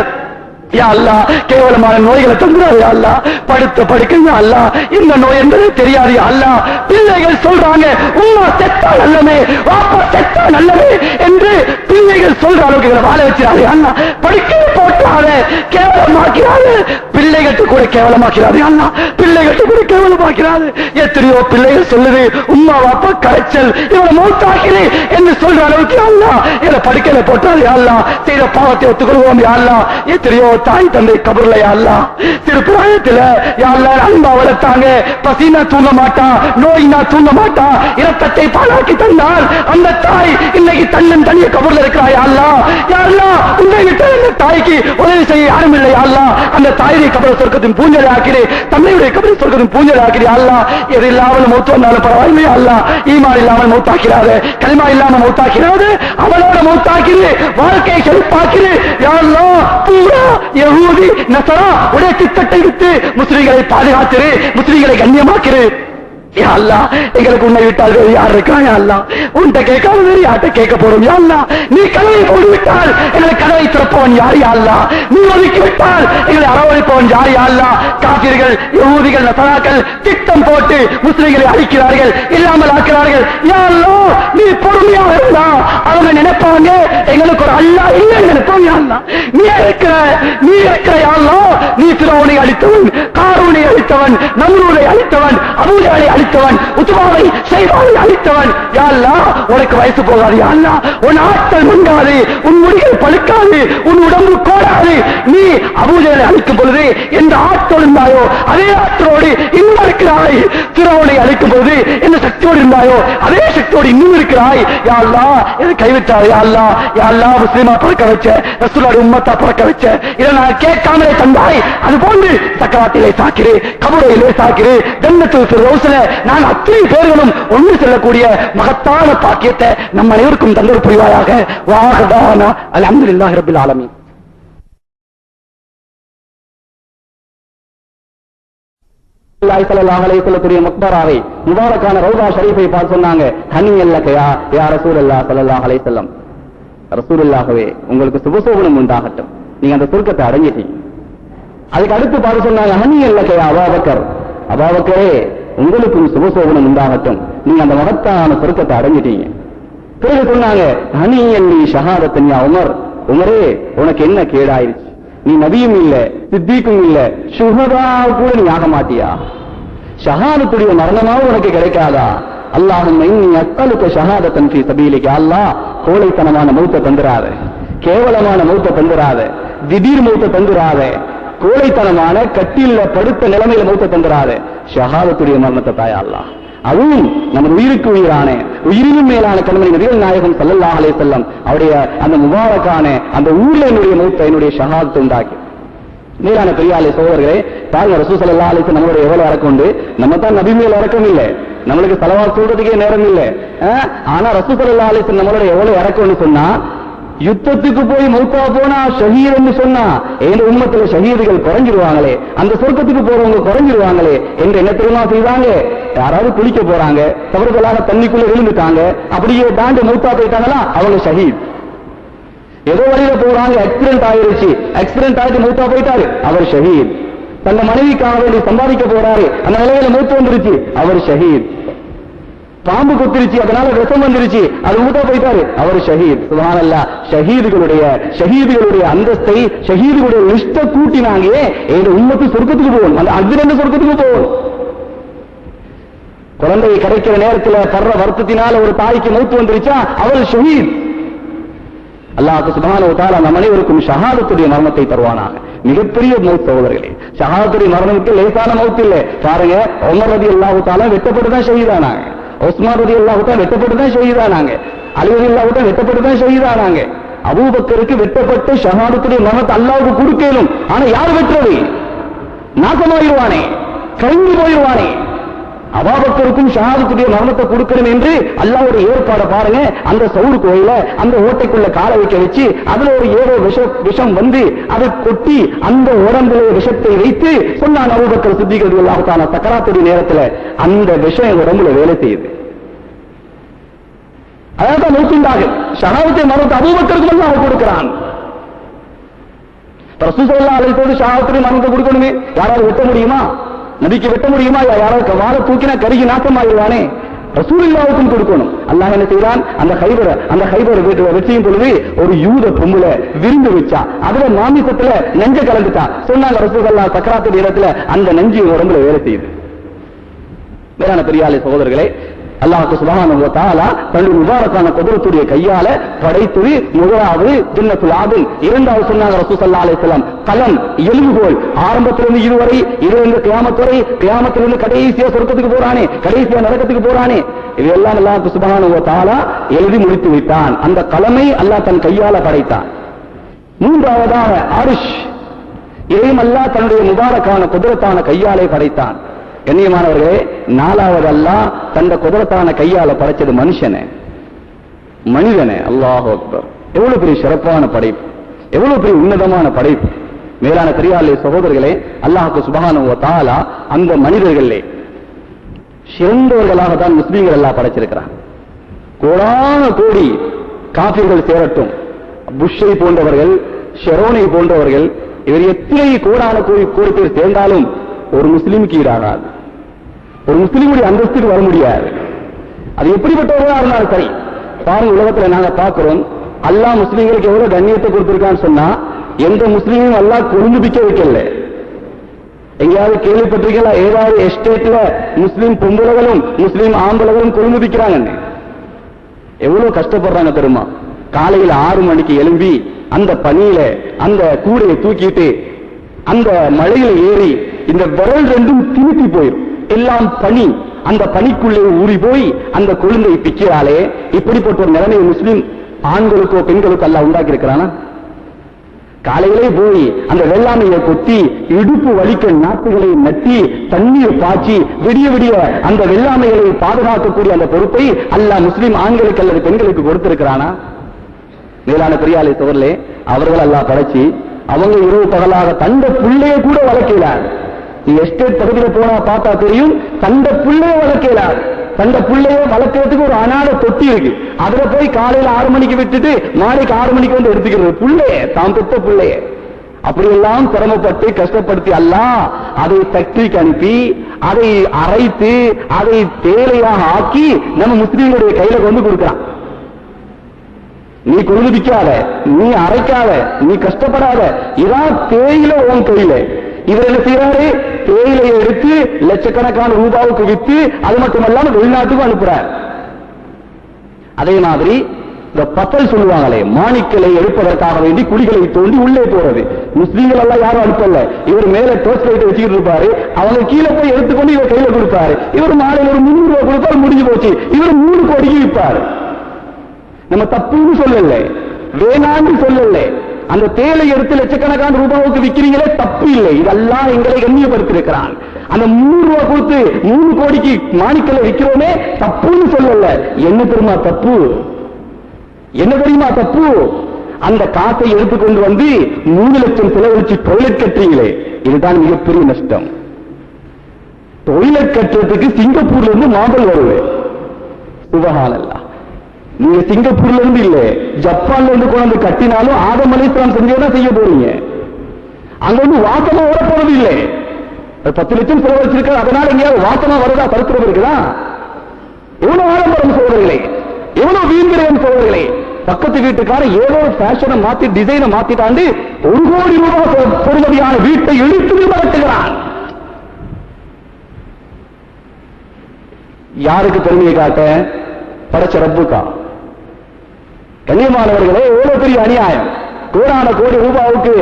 யா அல்லாஹ், கேவலமான நோய்களை தந்துறாரு யா அல்லாஹ். படுத்த படுக்கை யா அல்லாஹ், இந்த நோய் என்பது தெரியாது யா அல்லாஹ். பிள்ளைகள் சொல்றாங்க உம்மா செத்தா நல்லமே, வாப்பா செத்தா நல்லமே என்று பிள்ளைகள் சொல்ற அளவுக்கு இவரை வாழ வச்சிடாரு யா அல்லாஹ். படுக்கையை போட்டாரு, கேவலமாக்கிறாரு, பிள்ளைகளுக்கு கூட கேவலமாக்கிறாரு யா அல்லாஹ். பிள்ளைகளுக்கு கூட கேவலமாக்கிறாரு. எத்தனையோ பிள்ளைகள் சொல்லுது உம்மா வாப்பா கரைச்சல், இவரை மௌத்தாக்கிறே என்று சொல்ற அளவுக்கு யா அல்லாஹ் இவரை படுக்கையில போட்டாரு யா அல்லாஹ். செய்த பாவத்தை ஒத்துக்கொள்வோம் யா அல்லாஹ். எத்தனையோ தாய் தந்தை கபர்ல யா அல்லாஹ், சிறு பிராயத்துல யா அல்லாஹ் அன்பா வளர்த்தாங்க. பசினா தூங்க மாட்டா, நோயினா தூங்க மாட்டா, இரத்தத்தை பாலாக்கி தந்தால் அந்த தாய் இன்னைக்கு தன்னன் தனிய கபர்ல இருக்கிறா யா அல்லாஹ். யா அல்லாஹ், உன்னை விட்டு அந்த தாய்க்கு உதவி செய்ய யாரும் இல்லை யா அல்லாஹ். அந்த தாயை கபர சொர்க்கத்தின் பூஞ்சலை ஆக்கிறே, தன்னையுடைய கபர சொர்க்கத்தின் பூஞ்சலை ஆக்கிறே அல்லாஹ். எது இல்லாமல் மௌத்து வந்தாலும் பரவாயில்லை அல்லாஹ். ஈமான் இல்லாமல் மௌத்தாக்கிறாரு, கலிமா இல்லாமல் மௌத்தாக்கிறாரு, அவளோட மௌத்தாக்கிறே, வாழ்க்கையை செழிப்பாக்கிறே யா அல்லாஹ். பூரா யஹூதி நஸரா உடைய திட்டத்தை விட்டு முஸ்லிம்களை பாதுகாத்திரு, முஸ்லிம்களை கண்ணியமாக்கிரு யா அல்லாஹ். எங்களுக்கு உன்னை விட்டால் வேறு யார் இருக்கா யா அல்லாஹ்? உன்கிட்ட கேட்காம வேறு யார்கிட்ட கேட்க போறோம் யா அல்லாஹ்? நீ கதவை போட்டு விட்டால் எங்களை கதவை திறப்பவன் யார் யா அல்லாஹ்? நீ ஒதுக்கி விட்டால் எங்களை அரவணைப்பவன் யார் யா அல்லாஹ்? காபிர்கள், யஹூதிகள், நஸராக்கள் திட்டம் போட்டு முஸ்லிம்களை அழிக்கிறார்கள், இல்லாமல் ஆக்கிறார்கள் யா அல்லாஹ். நீ பொறுமையாக இருந்தா அவங்க நினைப்பாங்க எங்களுக்கு ஒரு அல்லாஹ் இல்லைன்னு நினைப்போம் யா அல்லாஹ். நீ இருக்கிற யா அல்லாஹ். நீ ஃபிரௌனை அழித்தவன், காரூனை அழித்தவன், நம்ரூதை அழித்தவன், அபூஜஹலை அழித்தவன், உத்பாவை ஷைபாவை அழித்தவன் யா அல்லாஹ். உனக்கு வயசு போகாது யா அல்லாஹ். உன் ஆற்றல் மங்காது, உன் முடிகள் பழுக்காது, உன் உடம்பு கோடாது. நீ அபூஜஹலை அழிக்கும் பொழுது எந்த ஆற்றல் இருந்தாயோ அதே ஆற்றலோடு இன்னும் இருக்கிறாய். ஃபிரௌனை அழிக்கும் பொழுது எந்த சக்தியோடு இருந்தாயோ அதே சக்தியோடு இன்னும் இருக்கிறாய் யா அல்லாஹ். இது கைவிட்டாய் யா அல்லாஹ். யா அல்லாஹ், முஸ்லிமா பிறக்க வச்ச, ரசூலுல்லாஹி உம்மத்தா பிறக்க வச்ச, இதை நான் கேட்காமலே தந்தாய். அது போன்று சக்கராத்திலே சாக்கிரு, கபரையிலே சாக்கிரு, ஜன்னத்துல் ஃபிர்தௌஸ்ல நான் அத்தனை பேர்களும் ஒன்று செல்லக்கூடிய மகத்தான பாக்கியத்தை நம்ம அனைவருக்கும் தந்தர் புரிவாயாக. வாஹதானா அல்ஹம்துலில்லாஹி ரப்பில் ஆலமீன். மக்பராவை முபாரக்கான ரௌதா ஷரீஃபை பார்த்து சொன்னாங்க, ஹனியல்லகயா யா ரசூலல்லாஹ் ஸல்லல்லாஹு அலைஹி வஸல்லம், ரசூலுல்லாஹ்வே உங்களுக்கு சுபசோபனம் உண்டாகட்டும், நீங்க அந்த சுருக்கத்தை அடங்கிட்டீங்க. அதுக்கு அடுத்து பார்த்து சொன்னாங்க, ஹனியல்லகயா அபூபக்கர், அபூபக்கரே உங்களுக்கும் சுபசோபனம் உண்டாகட்டும், நீங்க அந்த மகத்தான சுருக்கத்தை அடங்கிட்டீங்க. பிறகு சொன்னாங்க, ஹனியல்லி ஷஹாதத்தன் யா உமர், உமரே உனக்கு என்ன கேடாயிருச்சு? நீ நபியும் இல்ல, சித்திக்கும் இல்ல, சுஹதா கூட நீ ஆக மாட்டியா? ஷஹாதத்துடைய மரணமாவும் உனக்கு கிடைக்காதா? அல்லாஹும்ம இன்னி அஸ்அலுக ஷஹாதத்தன் ஃபீ சபீலிக. அல்லாஹ், கோழைத்தனமான மௌத்தை தந்துராத, கேவலமான மௌத்தை தந்துராத, திடீர் மௌத்தை தந்துராத, கோழைத்தனமான கட்டில படுத்த நிலைமையில மௌத்தை தந்துராத, ஷஹாதத்துடைய மரணத்தை தாயா அல்லாஹ். அதுவும் நம்ம உயிருக்கு உயிரான, உயிரினும் மேலான கண்மணி நபிகள் நாயகம் ஸல்லல்லாஹு அலைஹி வஸல்லம் அவருடைய அந்த முபாரக்கான அந்த ஊர்ல என்னுடைய மௌத்தை, என்னுடைய ஷஹாதத்தை உண்டாக்கி. மேலான பெரியாலே சோதர்களே, பாருங்க ரசூல் ஸல்லல்லாஹு அலைஹி வஸல்லம் நம்மளுடைய எவ்வளவு இறக்கம் உண்டு. நம்ம தான் நபி மேல இறக்கம் இல்லை, நம்மளுக்கு ஸலவாத் சொல்றதுக்கே நேரம் இல்லை. ஆனா ரசூல் ஸல்லல்லாஹு அலைஹி வஸல்லம் நம்மளுடைய எவ்வளவு இறக்கம்னு சொன்னா, யுத்தத்துக்கு போய் மௌத்தா போனா ஷஹீத்னு சொன்னா எங்க உம்மத்துல ஷஹீதுகள் குறைஞ்சிருவாங்களே, அந்த சொர்க்கத்துக்கு போறவங்க குறைஞ்சிருவாங்களே என்று என்ன தெரியுமா செய்வாங்க? யாராவது குளிக்க போறாங்க, தவறுதலாக தண்ணிக்குள்ள விழுந்துட்டாங்க, அப்படியே தாண்டி மௌத்தா போயிட்டாங்களா அவங்க ஷஹீத். ஏதோ வழியில போறாங்க, ஆக்சிடென்ட் ஆயிருச்சு, ஆக்சிடென்ட் ஆயிட்டு மௌத்தா போயிட்டாரு, அவர் ஷஹீத். தந்த மனைவிக்காக வேண்டி சம்பாதிக்க போறாரு, அந்த நிலையில மௌத்து வந்துருச்சு, அவர் ஷஹீத். பாம்பு கொத்திருச்சு, அதனால விஷம் வந்துருச்சு, அது மூத்தா போயிட்டாரு, அவர் ஷஹீத். சுப்ஹானல்லாஹ். ஷஹீதுகளுடைய அந்தஸ்தை, ஷஹீதுகளுடைய லிஸ்ட கூட்டினாங்க. எங்க உம்மத்து சொர்க்கத்துக்கு போகும், அந்த அக்னிரண்ட சொர்க்கத்துக்கு போகும். குழந்தை கிடைக்கிற நேரத்தில் படுற வருத்தத்தினால ஒரு தாய்க்கு மௌத்து வந்துருச்சா, அவள் ஷஹீத். அல்லாஹ் சுப்ஹானஹு வ தஆலா நம் அனைவருக்கும் ஷஹாதத்துடைய மரணத்தை தருவானாக. மிகப்பெரிய மௌத் சகோதரர்களே, ஷஹாதத்துடைய மரணத்துக்கு லேசான மௌத் இல்லை. பாருங்க, உமர் ரலியல்லாஹு தஆலா வெட்டப்பட்டு தான் ஷஹீதானாங்க, உஸ்மான் ரலியல்லாஹு தஆலா வெட்டப்பட்டு தான் ஷஹீதானாங்க, அலி ரலியல்லாஹு தஆலா வெட்டப்பட்டு தான் ஷஹீதானாங்க. அபூபக்கருக்கு வெட்டப்பட்டு ஷஹாதத்துடைய மரணத்தை அல்லாஹ்வுக்கு கொடுக்கணும். ஆனா யார் வெட்டுறது? நாசமாயிருவானே, கழிந்து போயிருவானே. அபூபக்கருக்கும் ஷஹாதத்துடைய மரணத்தை கொடுக்கணும் என்று அல்லாஹ்வுடைய ஏற்பாடு பாருங்க. அந்த சவுர் கோயில அந்த ஓட்டைக்குள்ள காலை வைக்க வச்சு அதுல ஒரு ஏதோ விஷம் வந்து அதை கொட்டி அந்த உடம்புல விஷத்தை வைத்து சொன்னான் அபூபக்கர் சித்திக் ரலியல்லாஹு தஆலா. சக்கராத்துடைய நேரத்துல அந்த விஷம் உடம்புல வேலை செய்யுது, அதான் மௌத்துண்டாகும். ஷஹாதத்துடைய மரணத்தை அபூபக்கருக்கு அல்லாஹ் கொடுக்கிறான். ரசூல் ஸல்லல்லாஹு அலைஹி வஸல்லம் ஷஹாதத்துடைய மரணத்தை கொடுக்கணுமே, யாராவது வெட்ட முடியுமா? நபிக்கு வெட்ட முடியுமா? யாராவது வாழை தூக்கினா கருகி நாசமாயிருவானே. ரசூலுல்லாஹ்வுக்கும் கொடுக்கணும். அல்லாஹ் என்ன செய்யறான்? அந்த ஹைபர் வெற்றியும் பொழுது ஒரு யூத பொம்பளை விருந்து வச்சா, அதுல மாமிசத்துல நெஞ்ச கலந்துட்டா. சொன்னாங்க ரசூலுல்லாஹ் சக்கராத்துடைய இடத்துல அந்த நெஞ்சு உடம்புல வேலை செய்யுது. மேலான பெரியாலே சகோதரர்களே, அல்லாஹ் சுப்ஹானஹு வ தஆலா தன்னுடைய முபாரக்கான குதிரத்துடைய கையால படைத்தது முதலாவது ஜன்னத்துல் ஆதம். இரண்டாவது சொன்னாங்க ரசூல் ஸல்லல்லாஹு அலைஹி வஸல்லம் கலம் எலும்புகோல். ஆரம்பத்திலிருந்து இதுவரை இதிலிருந்து கியாமத் வரை, கியாமத்திலிருந்து கடைசியா சொர்க்கத்துக்கு போறானே, கடைசியா நரகத்துக்கு போறானே, இதெல்லாம் அல்லாஹ் சுப்ஹானஹு வ தஆலா எழுதி முடித்து விட்டான். அந்த கலமை அல்லாஹ் தன் கையால படைத்தான். மூன்றாவதாக அர்ஷ், இதையும் அல்லாஹ் தன்னுடைய முபாரக்கான குதிரத்தான கையாலே படைத்தான். கண்ணியமானவர்களே, நாலாவது அல்லாஹ் தந்த குதிரத்தான கையால படைச்சது மனுஷனை, மனிதனை. அல்லாஹு அக்பர்! எவ்வளவு பெரிய சிறப்பான படைப்பு, எவ்வளவு பெரிய உன்னதமான படைப்பு. மேலான பெரியாலே சகோதரர்களே, அல்லாஹ் சுப்ஹானஹு வ தஆலா அந்த மனிதர்களே சிறந்தவர்களாக தான் முஸ்லீம்கள் எல்லாம் படைச்சிருக்கிறான். கோடான கோடி காஃபிர்கள் சேரட்டும், புஷ்ஷை போன்றவர்கள், ஷெரோனை போன்றவர்கள், இவர் எத்தனை கோடான கோடி பேர் சேர்ந்தாலும் ஒரு முஸ்லீமுக்கு ஈடாகாது, ஒரு முஸ்லீமுடைய அந்தஸ்துக்கு வர முடியாது. அது எப்படிப்பட்டவர்களா இருந்தாலும் சரி. பாருங்க, உலகத்துல நாங்க பார்க்கிறோம், அல்லாஹ் முஸ்லீம்களுக்கு எவ்வளவு கண்ணியத்தை கொடுத்திருக்கான்னு சொன்னா, எந்த முஸ்லீமும் அல்லாஹ் கொழுந்துபிக்க வைக்கல. எங்கேயாவது கேள்விப்பட்டிருக்கீங்களா? ஏதாவது எஸ்டேட்ல முஸ்லீம் பொம்பளைகளும் முஸ்லீம் ஆம்பளைகளும் கொழுந்துபிக்கிறாங்க. எவ்வளவு கஷ்டப்படுறாங்க தெரியுமா? காலையில 6 மணிக்கு எழும்பி அந்த பனியில அந்த கூடையை தூக்கிட்டு அந்த மலையில ஏறி இந்த விரல் ரெண்டும் திணித்தி போயிடும், எல்லாம் பனி, அந்த பனிக்குள்ளே ஊறி போய் அந்த கொழுந்தை பிக்கிறாளே. இப்படிப்பட்ட ஒரு நிலைமை முஸ்லிம் ஆண்களுக்கோ பெண்களுக்கோ அல்லாஹ் உண்டாக்கி இருக்கிறானா? காலையிலே போய் அந்த வெள்ளாமையை கொத்தி இடுப்பு வலிக்க நாட்டுகளை நட்டி தண்ணீர் பாய்ச்சி விடிய விடிய அந்த வெள்ளாமைகளை பாதுகாக்கக்கூடிய அந்த பொறுப்பை அல்லாஹ் முஸ்லிம் ஆண்களுக்கு அல்லது பெண்களுக்கு கொடுத்திருக்கிறானா? மேலான பெரியாலே சோழர்களே, அவர்கள் அல்லாஹ் படைச்சி அவங்க இரவு பகலாக தந்த புள்ளைய கூட வளர்க்கிறார். நீ எஸ்டேட் பகுதியில் போனா பார்த்தா தெரியும், தந்த புள்ளைய வளர்க்கிறார். தந்த புள்ளைய வளர்க்கறதுக்கு ஒரு அனாதை தொட்டி இருக்கு, அதுல போய் காலையில 6 மணிக்கு விட்டுட்டு மாலைக்கு 6 மணிக்கு வந்து எடுத்துக்கிறது புள்ளைய, தாம் பெற்ற புள்ளைய. அப்படியெல்லாம் சிரமப்பட்டு கஷ்டப்படுத்தி அல்லாஹ் அதை ஃபேக்டரிக்கு அனுப்பி அதை அரைத்து அதை தேலையாக ஆக்கி நம்ம முஸ்லீம்களுடைய கையில கொண்டு கொடுக்கிறான். நீ கொழுந்துபிக்காத, நீ அரைக்காத, நீ கஷ்டப்படாத, இதான் தேயில உன் கையில. இவர் என்ன செய்யறாரு? தேயிலையை எடுத்து லட்சக்கணக்கான ரூபாவுக்கு வித்து அது மட்டுமல்லாம வெளிநாட்டுக்கு அனுப்புறார். அதே மாதிரி இந்த பத்தல் சொல்லுவாங்களே, மாணிக்களை எடுப்பதற்காக வேண்டி குழிகளை தோண்டி உள்ளே போறது. முஸ்லீம்கள் எல்லாம் யாரும் அனுப்பல. இவர் மேல டோர்ச் லைட் வச்சுக்கிட்டு இருப்பாரு, அவங்க கீழே போய் எடுத்துக்கொண்டு இவர் கையில கொடுப்பாரு. இவர் மாலையில் ஒரு 300 ரூபாய் கொடுத்தாரு, முடிஞ்சு போச்சு. இவர் 3 கோடிக்கு விற்பாரு. நம்ம தப்புன்னு சொல்லல, வேணான்னு சொல்லல. அந்த தேலை எடுத்து லட்சக்கணக்கான ரூபாவுக்கு விற்கிறீங்களே, தப்பு இல்லை. இதெல்லாம் எங்களை கண்ணியப்படுத்திருக்கிறான். அந்த 3 ரூபாய் கொடுத்து 3 கோடிக்கு மாணிக்கலை விற்கிறோமே, தப்புன்னு சொல்லல. என்ன தெரியுமா தப்பு? என்ன தெரியுமா தப்பு? அந்த காசை எடுத்துக்கொண்டு வந்து 3 லட்சம் செலவழிச்சு டொய்லெட் கட்டுறீங்களே, இதுதான் மிகப்பெரிய நஷ்டம். டொய்லெட் கட்டுறதுக்கு சிங்கப்பூர்ல இருந்து மாடல் வருது. சுபஹானல்லாஹ். நீங்க சிங்கப்பூர்ல இருந்து இல்ல, ஜப்பான்ல இருந்து கொண்டு கட்டினாலும் ஆதம் அலைஹிஸ்ஸலாம் செஞ்சதான் செய்ய போறீங்க. அங்க வந்து வாசமா வர போறது இல்லை. 10 லட்சம் செலவழிச்சிருக்க, அதனால எங்கேயாவது வாசமா வருதா? தருத்திரம் இருக்குதா? எவ்வளவு ஆடம்பரம் சோதர்களே, எவ்வளவு வீண்விரயம் சோதர்களே. பக்கத்து வீட்டுக்கார ஏதோ ஃபேஷனை மாத்தி டிசைனை மாத்திட்டாண்டு 1 கோடி ரூபாய் பொறுமதியான வீட்டை இழுத்து மிரட்டுகிறான். யாருக்கு பெருமையை காட்ட? படைச்ச ரப்புக்கா? கண்ணியமானவர்களே, எவ்வளவு பெரிய அநியாயம். கோடான கோடி ரூபாவுக்கு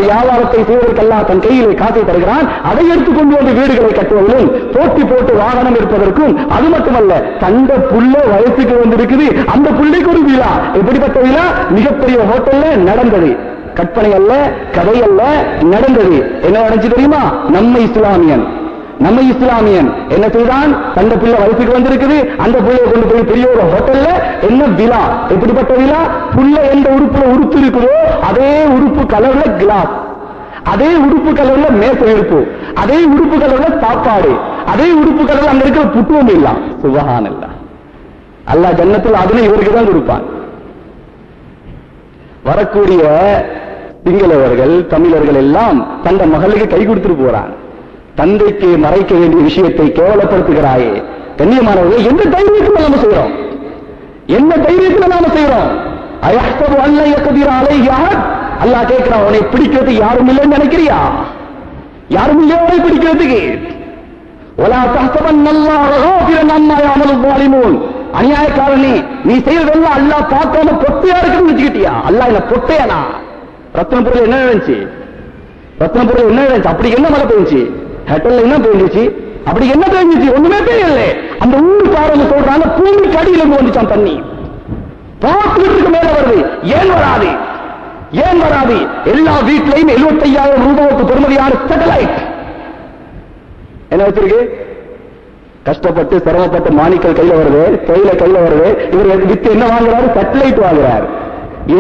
வியாபாரத்தை செய்வதற்கெல்லாம் தன் கையிலே காசை தருகிறான். அதை எடுத்துக்கொண்டு வந்து வீடுகளை கட்டுவதிலும் போட்டி போட்டு வாகனம் இருப்பதற்கும், அது மட்டுமல்ல, தந்த புள்ள வயசுக்கு வந்திருக்குது, அந்த புள்ளைக்கு ஒரு விழா. எப்படிப்பட்ட விழா? மிகப்பெரிய ஹோட்டல்ல நடந்தது. கற்பனை அல்ல, கதை அல்ல, நடந்தது. என்ன நடந்துச்சு தெரியுமா? நம்ம இஸ்லாமியன் என்ன செய்தான்? தந்த பிள்ளை வயசுக்கு வந்திருக்குது, அந்த பிள்ளையை கொண்டு போய் பெரிய ஒரு ஹோட்டல்ல என்ன விழா. எப்படிப்பட்ட விழா? புள்ள எந்த உறுப்புல உறுப்பு இருக்குதோ அதே உறுப்பு கலர்ல கிளாஸ், அதே உறுப்பு கலர்ல மேசை இருப்பு, அதே உறுப்பு கலர்ல சாப்பாடு, அதே உறுப்பு கலர்ல அங்க இருக்கிற புத்துவம் இல்ல. சுபஹானல்லாஹ். அல்லாஹ் ஜன்னத்தில் அதுல இவருக்கு தான் கொடுப்பான். வரக்கூடிய சிங்களவர்கள் தமிழர்கள் எல்லாம் தந்த மகளுக்கு கை கொடுத்துட்டு போறான். தந்தைக்கு மறைக்க வேண்டிய விஷயத்தை கேவலப்படுத்துகிறாயே. கண்ணியமானவர்கள், எந்த தைரியத்தில் நாம செய்யறோம்? என்ன தைரியத்தில் நாம செய்யறோம்? அயஹ்சபு அல்ல யக்திர அலைஹி அஹத். அல்லாஹ் கேட்கிறான், உன்னை பிடிக்கிறது யாரும் இல்லைன்னு நினைக்கிறியா? யாரும் இல்லையா உன்னை பிடிக்கிறதுக்கு? வலா தஹ்சபன்னல்லாஹ காஃபிரன் அம்மா யஅமலு ஸாலிமூன். அநியாயக்காரனே, நீ செய்யறதெல்லாம் அல்லாஹ் பார்க்காம பொட்டையா இருக்குன்னு வச்சுக்கிட்டியா? அல்லாஹ் என்ன பொட்டையானா? ரத்ன பொருள் என்ன நினைச்சு? ரத்ன பொருள் என்ன நினைச்சு? அப்படி என்ன மழை பெய்ஞ்சி? ஹெட்டல்ல என்ன பெய்ஞ்சிச்சு? அப்படி என்ன பெய்ஞ்சிச்சு? ஒண்ணுமே பெய்யல. அந்த ஊருக்காரங்க சொல்றாங்க, பூமிக்கு அடியில இருந்து வந்துச்சான் தண்ணி. 10 வீட்டுக்கு மேல வருது. ஏன் வராது? ஏன் வராது? எல்லா வீட்லையும் 75,000 ரூபாய்க்கு பெறுமதியான சேட்டலைட் என்ன வச்சிருக்கு? கஷ்டப்பட்டு சிரமப்பட்டு மாணிக்கல் கையில வருது, கையில வருது. இவர் வித்து என்ன வாங்குறாரு? சேட்டலைட் வாங்குறாரு.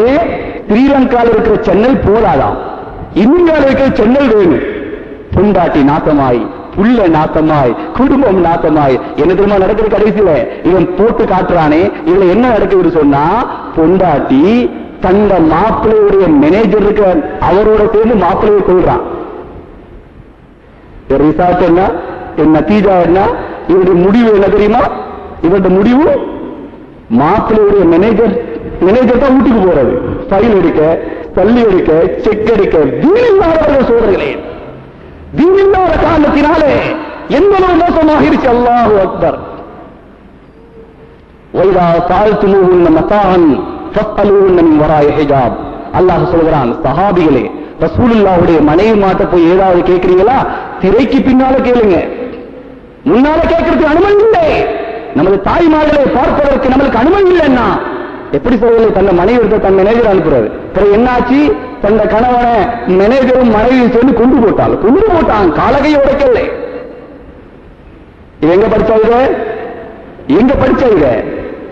ஏன்? ஸ்ரீலங்காவில் இருக்கிற சென்னை போதாதான், இந்தியாவில் இருக்கிற சென்னை வேணும். பொண்டாட்டி நாத்தமாய், புள்ள நாத்தமாய், குடும்பம் நாத்தமாய். என்ன தெரியுமா நடக்குது? கடைசியில இவன் போட்டு காட்டுறானே, இதுல என்ன நடக்குது சொன்னா, பொண்டாட்டி தந்த மாப்பிள்ளையுடைய மேனேஜர் இருக்க அவரோட சேர்ந்து மாப்பிள்ளையை கொள்றான். ரிசார்ட் என்ன, என் நத்தீஜா என்ன? இவருடைய முடிவு என்ன தெரியுமா? இவருடைய முடிவு மாப்பிள்ளையுடைய மேனேஜர் தான் வீட்டுக்கு போறது, ஃபைல் எடுக்க, பள்ளி எடுக்க, செக் எடுக்க. வீணில்லாதவர்கள் சோதனைகளே, வீணில்லாத காரணத்தினாலே எந்தளவு மோசமாக இருக்கு. அல்லாஹு அக்பர். வைதா சால்துமுஹுன்ன மத்தான் ஃபஸ்அலூஹுன்ன மின் வராஇ ஹிஜாப். அல்லாஹ் சொல்கிறான், சஹாபிகளே, ரசூலுல்லாஹ்வுடைய மனைவி மாட்ட போய் ஏதாவது கேட்கிறீங்களா? திரைக்கு பின்னால கேளுங்க, முன்னால கேட்கறதுக்கு அனுமதி இல்லை. நமது தாய்மார்களை பார்ப்பதற்கு நம்மளுக்கு அனுமதி இல்லைன்னா எப்படி சொல்லலை? தன்னை மனைவி தன் மேனேஜர் அனுப்புறது. பிறகு என்னாச்சு? தந்த கணவனை மேனேஜரும் மனைவியும் சேர்ந்து கொண்டு போட்டான். காலகையை உடைக்கல. எங்க படிச்சாங்க?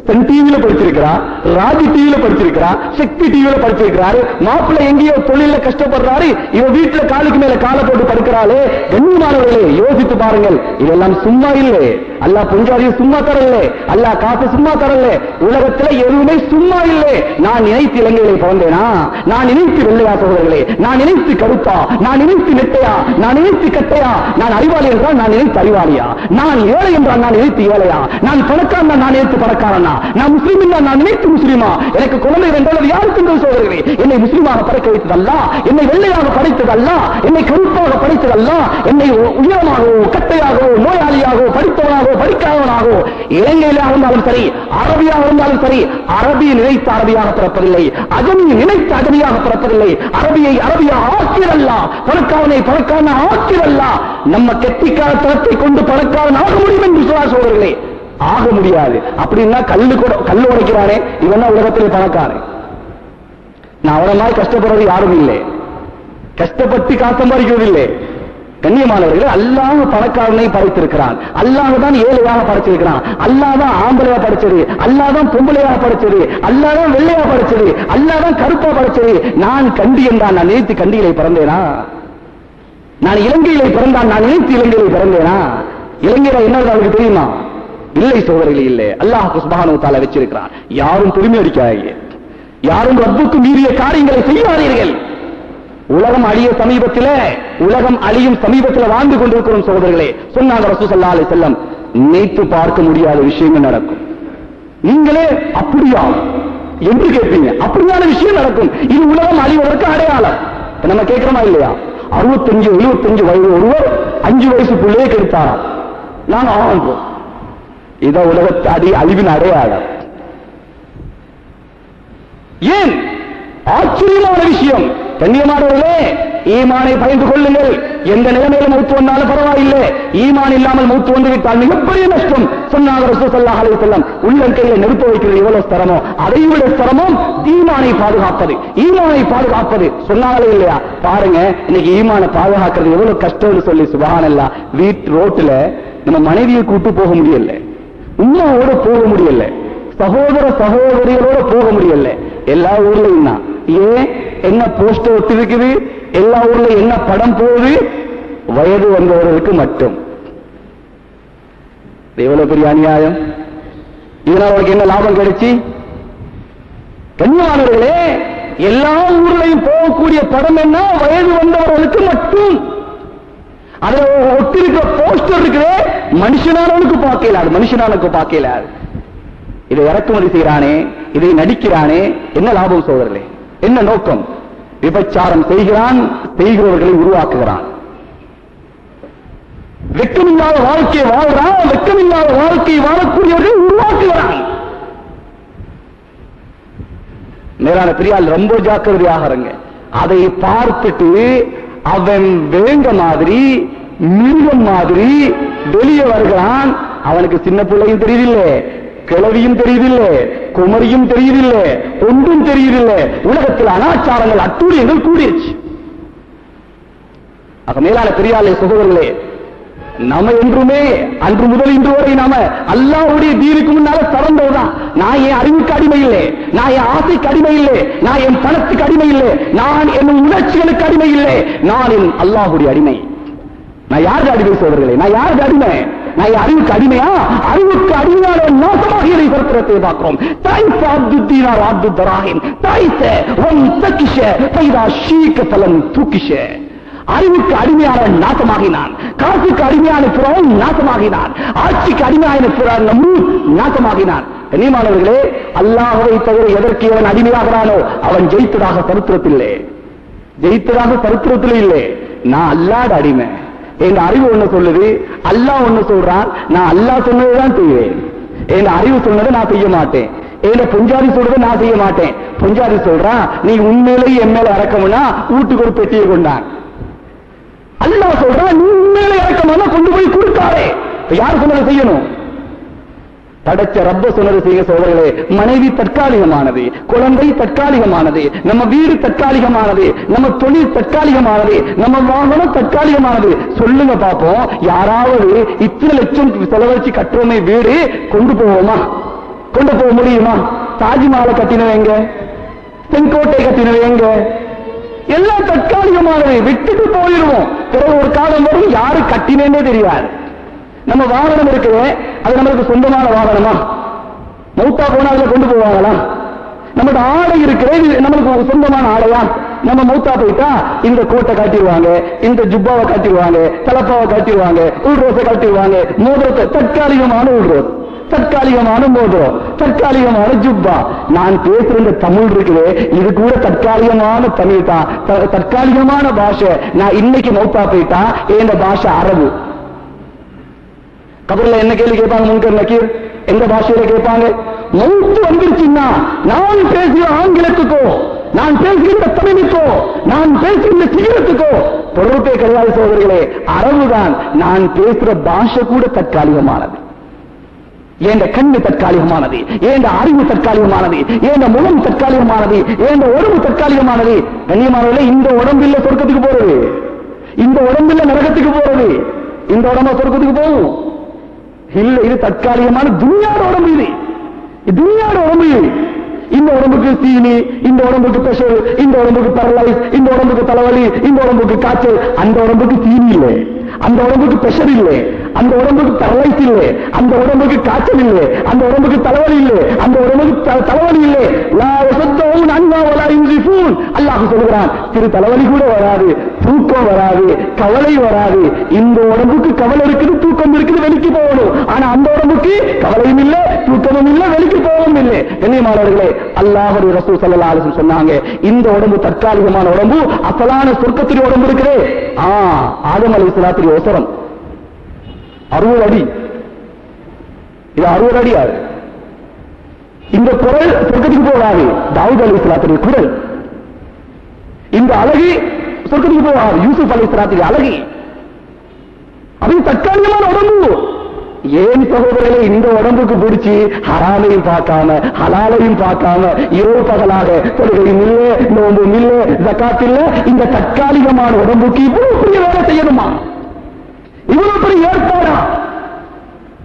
சன் டிவியில படிச்சிருக்கிறா, ராஜி டிவியில படிச்சிருக்கிறா, சக்தி டிவியில படிச்சிருக்கிறாரு. மாப்பிள்ளை எங்கேயோ தொழில கஷ்டப்படுறாரு, இவ வீட்டுல காலுக்கு மேல காலை போட்டு படுக்கிறாளே. கண்ணியமானவர்களே, யோசித்து பாருங்கள். இதெல்லாம் சும்மா இல்லை. அல்லாஹ் பொஞ்சாதியை சும்மா தரல, அல்லாஹ் காசு சும்மா தரல. உலகத்துல எதுவுமே சும்மா இல்லை. நான் நினைத்து இலங்கையிலே பிறந்தேனா? நான் நினைத்து வெள்ளையா சகோதரர்களே? நான் நினைத்து கருப்பா? நான் நினைத்து நெட்டையா? நான் நினைத்து கட்டையா? நான் அறிவாளி என்றால் நான் நினைத்து அறிவாளியா? நான் ஏழை என்றால் நான் நினைத்து ஏழையா? நான் பணக்காரன் நான் நினைத்து பணக்காரனா? நான் முஸ்லீம் என்றால் நான் நினைத்து முஸ்லீமா? எனக்கு குழந்தை என்றால் யாருக்கு என்று சகோதரர்களே? என்னை முஸ்லீமாக படைக்க வைத்ததல்ல, என்னை வெள்ளையாக படைத்ததல்ல, என்னை கருப்பாக படைத்ததல்ல, என்னை உயரமாகவோ கட்டையாகவோ நோயாளியாகவோ படித்தவனாக படிக்காதவனாகவோ, இலங்கையிலாக இருந்தாலும் சரி, அரபியாக இருந்தாலும் சரி, அரபியை நினைத்த அரபியாக பிறப்பதில்லை, அஜமியை நினைத்த அஜமியாக பிறப்பதில்லை. அரபியை அரபியாக ஆக்கிறல்ல, பணக்காரனை பணக்காரன ஆக்கிறல்ல. நம்ம கெட்டிக்கார தரத்தை கொண்டு பணக்காரன் ஆக முடியும் என்று சோதரர்களே, ஆக முடியாது. அப்படின்னா கல்லு உடைக்கிறானே, இவன் தான் உலகத்தில் பணக்காரன். நான் அவன மாதிரி கஷ்டப்படுறது யாரும் இல்லை, கஷ்டப்பட்டு காசம் பறிக்கிறதில்லை. கண்ணியமானவர்கள், அல்லாஹ் பணக்காரனை படைத்திருக்கிறான். அல்லாஹ் தான் ஏழையாக படைச்சிருக்கிறான். அல்லாஹ் தான் ஆம்பளையா படைச்சது, அல்லாஹ் தான் பொம்பளையாக படைச்சது, அல்லாஹ் தான் வெள்ளையா படைச்சது, அல்லாஹ் தான் கருப்பா படைச்சது. நான் கண்டி என்றான், நான் நினைத்து கண்டியிலே பிறந்தேனா? நான் இலங்கையிலே பிறந்தான், நான் நினைத்து இலங்கையிலே பிறந்தேனா? இலங்கையில என்ன அவருக்கு தெரியுமா? இல்லை சோதரிகளே, இல்லை. அல்லாஹ் சுப்ஹானஹு வ தஆலா வச்சிருக்கிறான். யாரும் பெருமை அடிக்காதீங்க, யாரும் ரப்புக்கு மீறிய காரியங்களை செய்யாதீர்கள். உலகம் அழிய சமீபத்தில், உலகம் அழியும் சமீபத்தில் வாழ்ந்து கொண்டிருக்கிறோம் சகோதரர்களே. சொன்னாங்க ரசூல் ஸல்லல்லாஹு அலைஹி வஸல்லம், நினைத்து பார்க்க முடியாத விஷயங்கள் நடக்கும். நீங்களே அப்படியா என்று கேட்பீங்க. அப்படியான விஷயம் நடக்கும். இது உலகம் அழிவதற்கு அடையாளம். நம்ம கேட்கிறோமா இல்லையா? 65-75 வயது ஒருவர் 5 வயசு பிள்ளையை கெடுத்தாராம். நாங்க ஆவோம். இதான் உலகத்தை அழிவின் அடையாளம். ஏன்? ஆச்சரியமான விஷயம். கண்ணியமானவர்களே, ஈமானை பயந்து கொள்ளுங்கள். எந்த நிலைமையில மௌத்து வந்தாலும் பரவாயில்லை, ஈமான் இல்லாமல் மௌத்து வந்து விட்டால் மிகப்பெரிய நஷ்டம். சொன்னாங்க ரசூல் ஸல்லல்லாஹு அலைஹி வஸல்லம், உள்ளங்கையில நெருப்பு வைக்கிறது எவ்வளவு சிரமோ, அதை விட சிரமம் ஈமானை பாதுகாப்பது. ஈமானை பாதுகாப்பது சொன்னாங்களே இல்லையா? பாருங்க, இன்னைக்கு ஈமானை பாதுகாக்கிறது எவ்வளவு கஷ்டம்னு சொல்லி. சுப்ஹானல்லாஹ், ரோட்டுல நம்ம மனைவியை கூட்டு போக முடியல, உம்மாவோட போக முடியல, சகோதர சகோதரிகளோட போக முடியல. எல்லா ஊர்லயும் தான். ஏன்? என்ன போஸ்டர் ஒட்டி இருக்குது, எல்லா ஊர்ல என்ன படம் போகுது? வயது வந்தவர்களுக்கு மட்டும். எவ்வளவு பெரிய அநியாயம்! இதனால் அவருக்கு என்ன லாபம் கிடைச்சி? கண்ணியமானவர்களே, எல்லா ஊர்லையும் போகக்கூடிய படம் என்ன, வயது வந்தவர்களுக்கு மட்டும். அதுல ஒட்டிருக்கிற போஸ்டர் இருக்குது, மனுஷனானவனுக்கு பார்க்கலாது, மனுஷனானுக்கு பார்க்கலாது. இதை இறக்குமதி செய்யறானே, இதை நடிக்கிறானே, என்ன லாபம் சோதரர்களே? என்ன நோக்கம்? விபச்சாரம் செய்கிறான், செய்கிறவர்களை உருவாக்குகிறான். வெக்கமில்லாத வாழ்க்கையை வாழ்றான், வெக்கமில்லாத வாழ்க்கையை வாழக்கூடியவர்களை உருவாக்குகிறான். மேலான பிரியால் ரொம்ப ஜாக்கிரதையாக இருங்க. அதை பார்த்துட்டு அவன் வேங்க மாதிரி, மிருகம் மாதிரி வெளியே வருகிறான். அவனுக்கு சின்ன பிள்ளையும் தெரியுதில்லை, கிழவியும் தெரியுதில்லை, குமரியும் தெரியுதில்லை, ஒன்றும் தெரியுதில்லை. உலகத்தில் அனாச்சாரங்கள் அட்டூழியங்கள் கூடியச்சு. ஆக மேலான பெரியாலே சகோதரர்களே, நம்ம என்றுமே அன்று முதல் இன்று வரை நாம அல்லாஹ்வுடைய தீனுக்கு முன்னால திறந்ததுதான். நான் என் அறிவுக்கு அடிமை இல்லை, நான் என் ஆசைக்கு அடிமை இல்லை, நான் என் பணத்துக்கு அடிமை இல்லை, நான் என் உணர்ச்சிகளுக்கு அடிமை இல்லை, நான் என் அல்லாஹ்வுடைய அடிமை. நான் யாருக்கு அடிமை சோதர்களே? நான் யாருக்கு அடிமை? நான் என் அறிவுக்கு அடிமையா? அறிவுக்கு அடிமையான நாசமாக இதை சரித்திரத்தை பார்க்கிறோம். தாய்ஸ் அப்து தீனார் அப்து தராஹிம் தாய்ஸ ஒன் தக்கிஷ பைதா ஷீக் பலன் தூக்கிஷ. அறிவுக்கு அடிமையான நாசமாகினான், காசுக்கு அடிமையான புறம் நாசமாகினான், ஆட்சிக்கு அடிமையான புறம் நாசமாகினான். கண்ணியமானவர்களே, அல்லாஹ்வை தவிர எதற்கு அவன் அடிமையாகிறானோ அவன் ஜெயித்ததாக சரித்திரத்தில்லை, ஜெயித்ததாக சரித்திரத்தில் இல்லை. நான் அல்லாஹ்வுடைய அடிமை. எங்க அறிவு ஒண்ணு சொல்லுது, அல்லாஹ் ஒண்ணு சொல்றான், நான் அல்லாஹ் சொன்னதுதான் செய்வேன். எங்க அறிவு சொன்னதை நான் செய்ய மாட்டேன், எங்க பொஞ்சாதி சொல்றதை நான் செய்ய மாட்டேன். பொஞ்சாதி சொல்றான், நீ உண்மையிலே என் மேல இறக்கமுன்னா வீட்டுக்கு ஒரு பெட்டியை கொண்டான். அல்லாஹ் சொல்றான், நீ உண்மையிலே இறக்கமா கொண்டு போய் கொடுத்தாரே. யார் சொன்னதை செய்யணும்? படைச்ச ரப்ப சொன்னது செய்ய சோதர்களே. மனைவி தற்காலிகமானது, குழந்தை தற்காலிகமானது, நம்ம வீடு தற்காலிகமானது, நம்ம தொழில் தற்காலிகமானது, நம்ம வாகனம் தற்காலிகமானது. சொல்லுங்க பாப்போம், யாராவது இத்தனை லட்சம் செலவழிச்சு கட்டுறோமே வீடு, கொண்டு போவோமா? கொண்டு போக முடியுமா? தாஜ்மஹாலை கட்டினவங்க, செங்கோட்டை கட்டினவங்க, எல்லாம் தற்காலிகமானது, விட்டுட்டு போயிடுவோம். பிறகு ஒரு காலம் வரும், யாரு கட்டினேன்னே தெரியாது. நம்ம வாகனம் இருக்குது, அது நம்மளுக்கு சொந்தமான வாகனமா? மௌத்தா போனா அதுல கொண்டு போவாங்களா? நம்மளோட ஆடை இருக்கிறது, நம்மளுக்கு சொந்தமான ஆடையா? நம்ம மௌத்தா போயிட்டா இந்த கோட்டை காட்டிடுவாங்க, இந்த ஜுப்பாவை காட்டிடுவாங்க, தலப்பாவை காட்டிடுவாங்க, உள்ரோசை காட்டிடுவாங்க, மோதிரத்தை, தற்காலிகமான உள்ரோஸ், தற்காலிகமான மோதிரம், தற்காலிகமான ஜுப்பா. நான் பேசுற தமிழ் இருக்குது, இது கூட தற்காலிகமான தமிழ் தான், தற்காலிகமான பாஷை. நான் இன்னைக்கு மௌத்தா போயிட்டா இந்த பாஷை அரபு. கபர்ல என்ன கேள்வி கேட்பாங்க? முன்கர் நக்கீர் எந்த பாஷையில கேட்பாங்க? மௌத்து வந்துருச்சுன்னா நான் பேசுகிற ஆங்கிலத்துக்கோ, நான் பேசுகின்ற தமிழுக்கோ, நான் பேசுகின்ற சிங்களத்துக்கோ பொறுப்பே கிடையாது சோதரிகளே. அரபுதான். நான் பேசுற பாஷை கூட தற்காலிகமானது. ஏண்ட கண்ணு தற்காலிகமானது, ஏண்ட அறிவு தற்காலிகமானது, ஏண்ட முகம் தற்காலிகமானது, ஏண்ட உடம்பு தற்காலிகமானது. கண்ணியமானவர்களே, இந்த உடம்பில்ல சொர்க்கத்துக்கு போறது, இந்த உடம்பில்ல நரகத்துக்கு போறது, இந்த உடம்பு சொர்க்கத்துக்கு போகும் இல்ல. இது தற்காலிகமான துன்யாட உடம்பு, இது துன்யாட உடம்பு. இந்த உடம்புக்கு தீனி, இந்த உடம்புக்கு பிரஷர், இந்த உடம்புக்கு பேரலைஸ், இந்த உடம்புக்கு தலைவலி, இந்த உடம்புக்கு காய்ச்சல். அந்த உடம்புக்கு தீனி இல்லை, அந்த உடம்புக்கு பிரஷர் இல்லை, அந்த உடம்புக்கு பேரலைஸ் இல்லை, அந்த உடம்புக்கு காய்ச்சல் இல்லை, அந்த உடம்புக்கு தலைவலி இல்லை, அந்த உடம்புக்கு தலைவலி இல்லை. அல்லாஹ் சொல்கிறான், சிறு தலைவலி கூட வராது, தூக்கம் வராது, கவலை வராது. இந்த உடம்புக்கு கவலை இருக்குது, தூக்கம் இருக்குது, வெளிக்கு போகணும். ஆனா அந்த உடம்புக்கு கவலையும் இல்லை, தூக்கமும் இல்லை, வெளிக்கு போகவும் இல்லை. கண்ணியமானவர்களே, அல்லாஹ்வுடைய ரசூல் ஸல்லல்லாஹு அலைஹி வஸல்லம் சொன்னாங்க, இந்த உடம்பு தற்காலிகமான உடம்பு, அசலான சொர்க்கத்துடைய உடம்பு இருக்குது. ஆதம் அலைஹிஸ்ஸலாத்துடைய ஒசரம் 60 அடி, இது 60 அடி. இந்த குரல் சொர்க்கத்துக்கு போகாது. தாவூத் அலைஹிஸ்ஸலாத்துடைய குரல், இந்த அழகு சொர்க்கத்துக்கு போகாது. யூசுப் அலைஹிஸ்ஸலாத்துடைய அழகு, அது தற்காலிகமான உடம்பு. ஏன் சகோதரர்களே, இந்த உடம்புக்கு பிடிச்சி ஹராமையும் பார்க்காம ஹலாலையும் பார்க்காம இரவு பகலாக தொழுகையும் இல்லை, நோம்பும் இல்லை, ஜகாத் இல்லை, இந்த தற்காலிகமான உடம்புக்கு இவ்வளவு பெரிய வேலை செய்யணுமா? இவ்வளவு பெரிய ஏற்பாடா?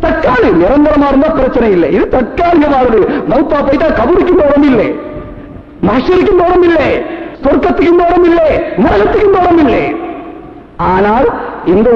தற்காலிக நிரந்தரமா இருந்தா பிரச்சனை இல்லை, இது தற்காலிகமானது. மௌத்தா போயிட்டா கபருக்கு இந்த உடம்பு இல்லை, மஹ்ஷருக்கு இந்த உடம்பு இல்லை, சொர்க்கத்துக்கு இந்த உடம்பு இல்லை, நரகத்துக்கு இந்த உடம்பு இல்லை. ஆனால் இந்த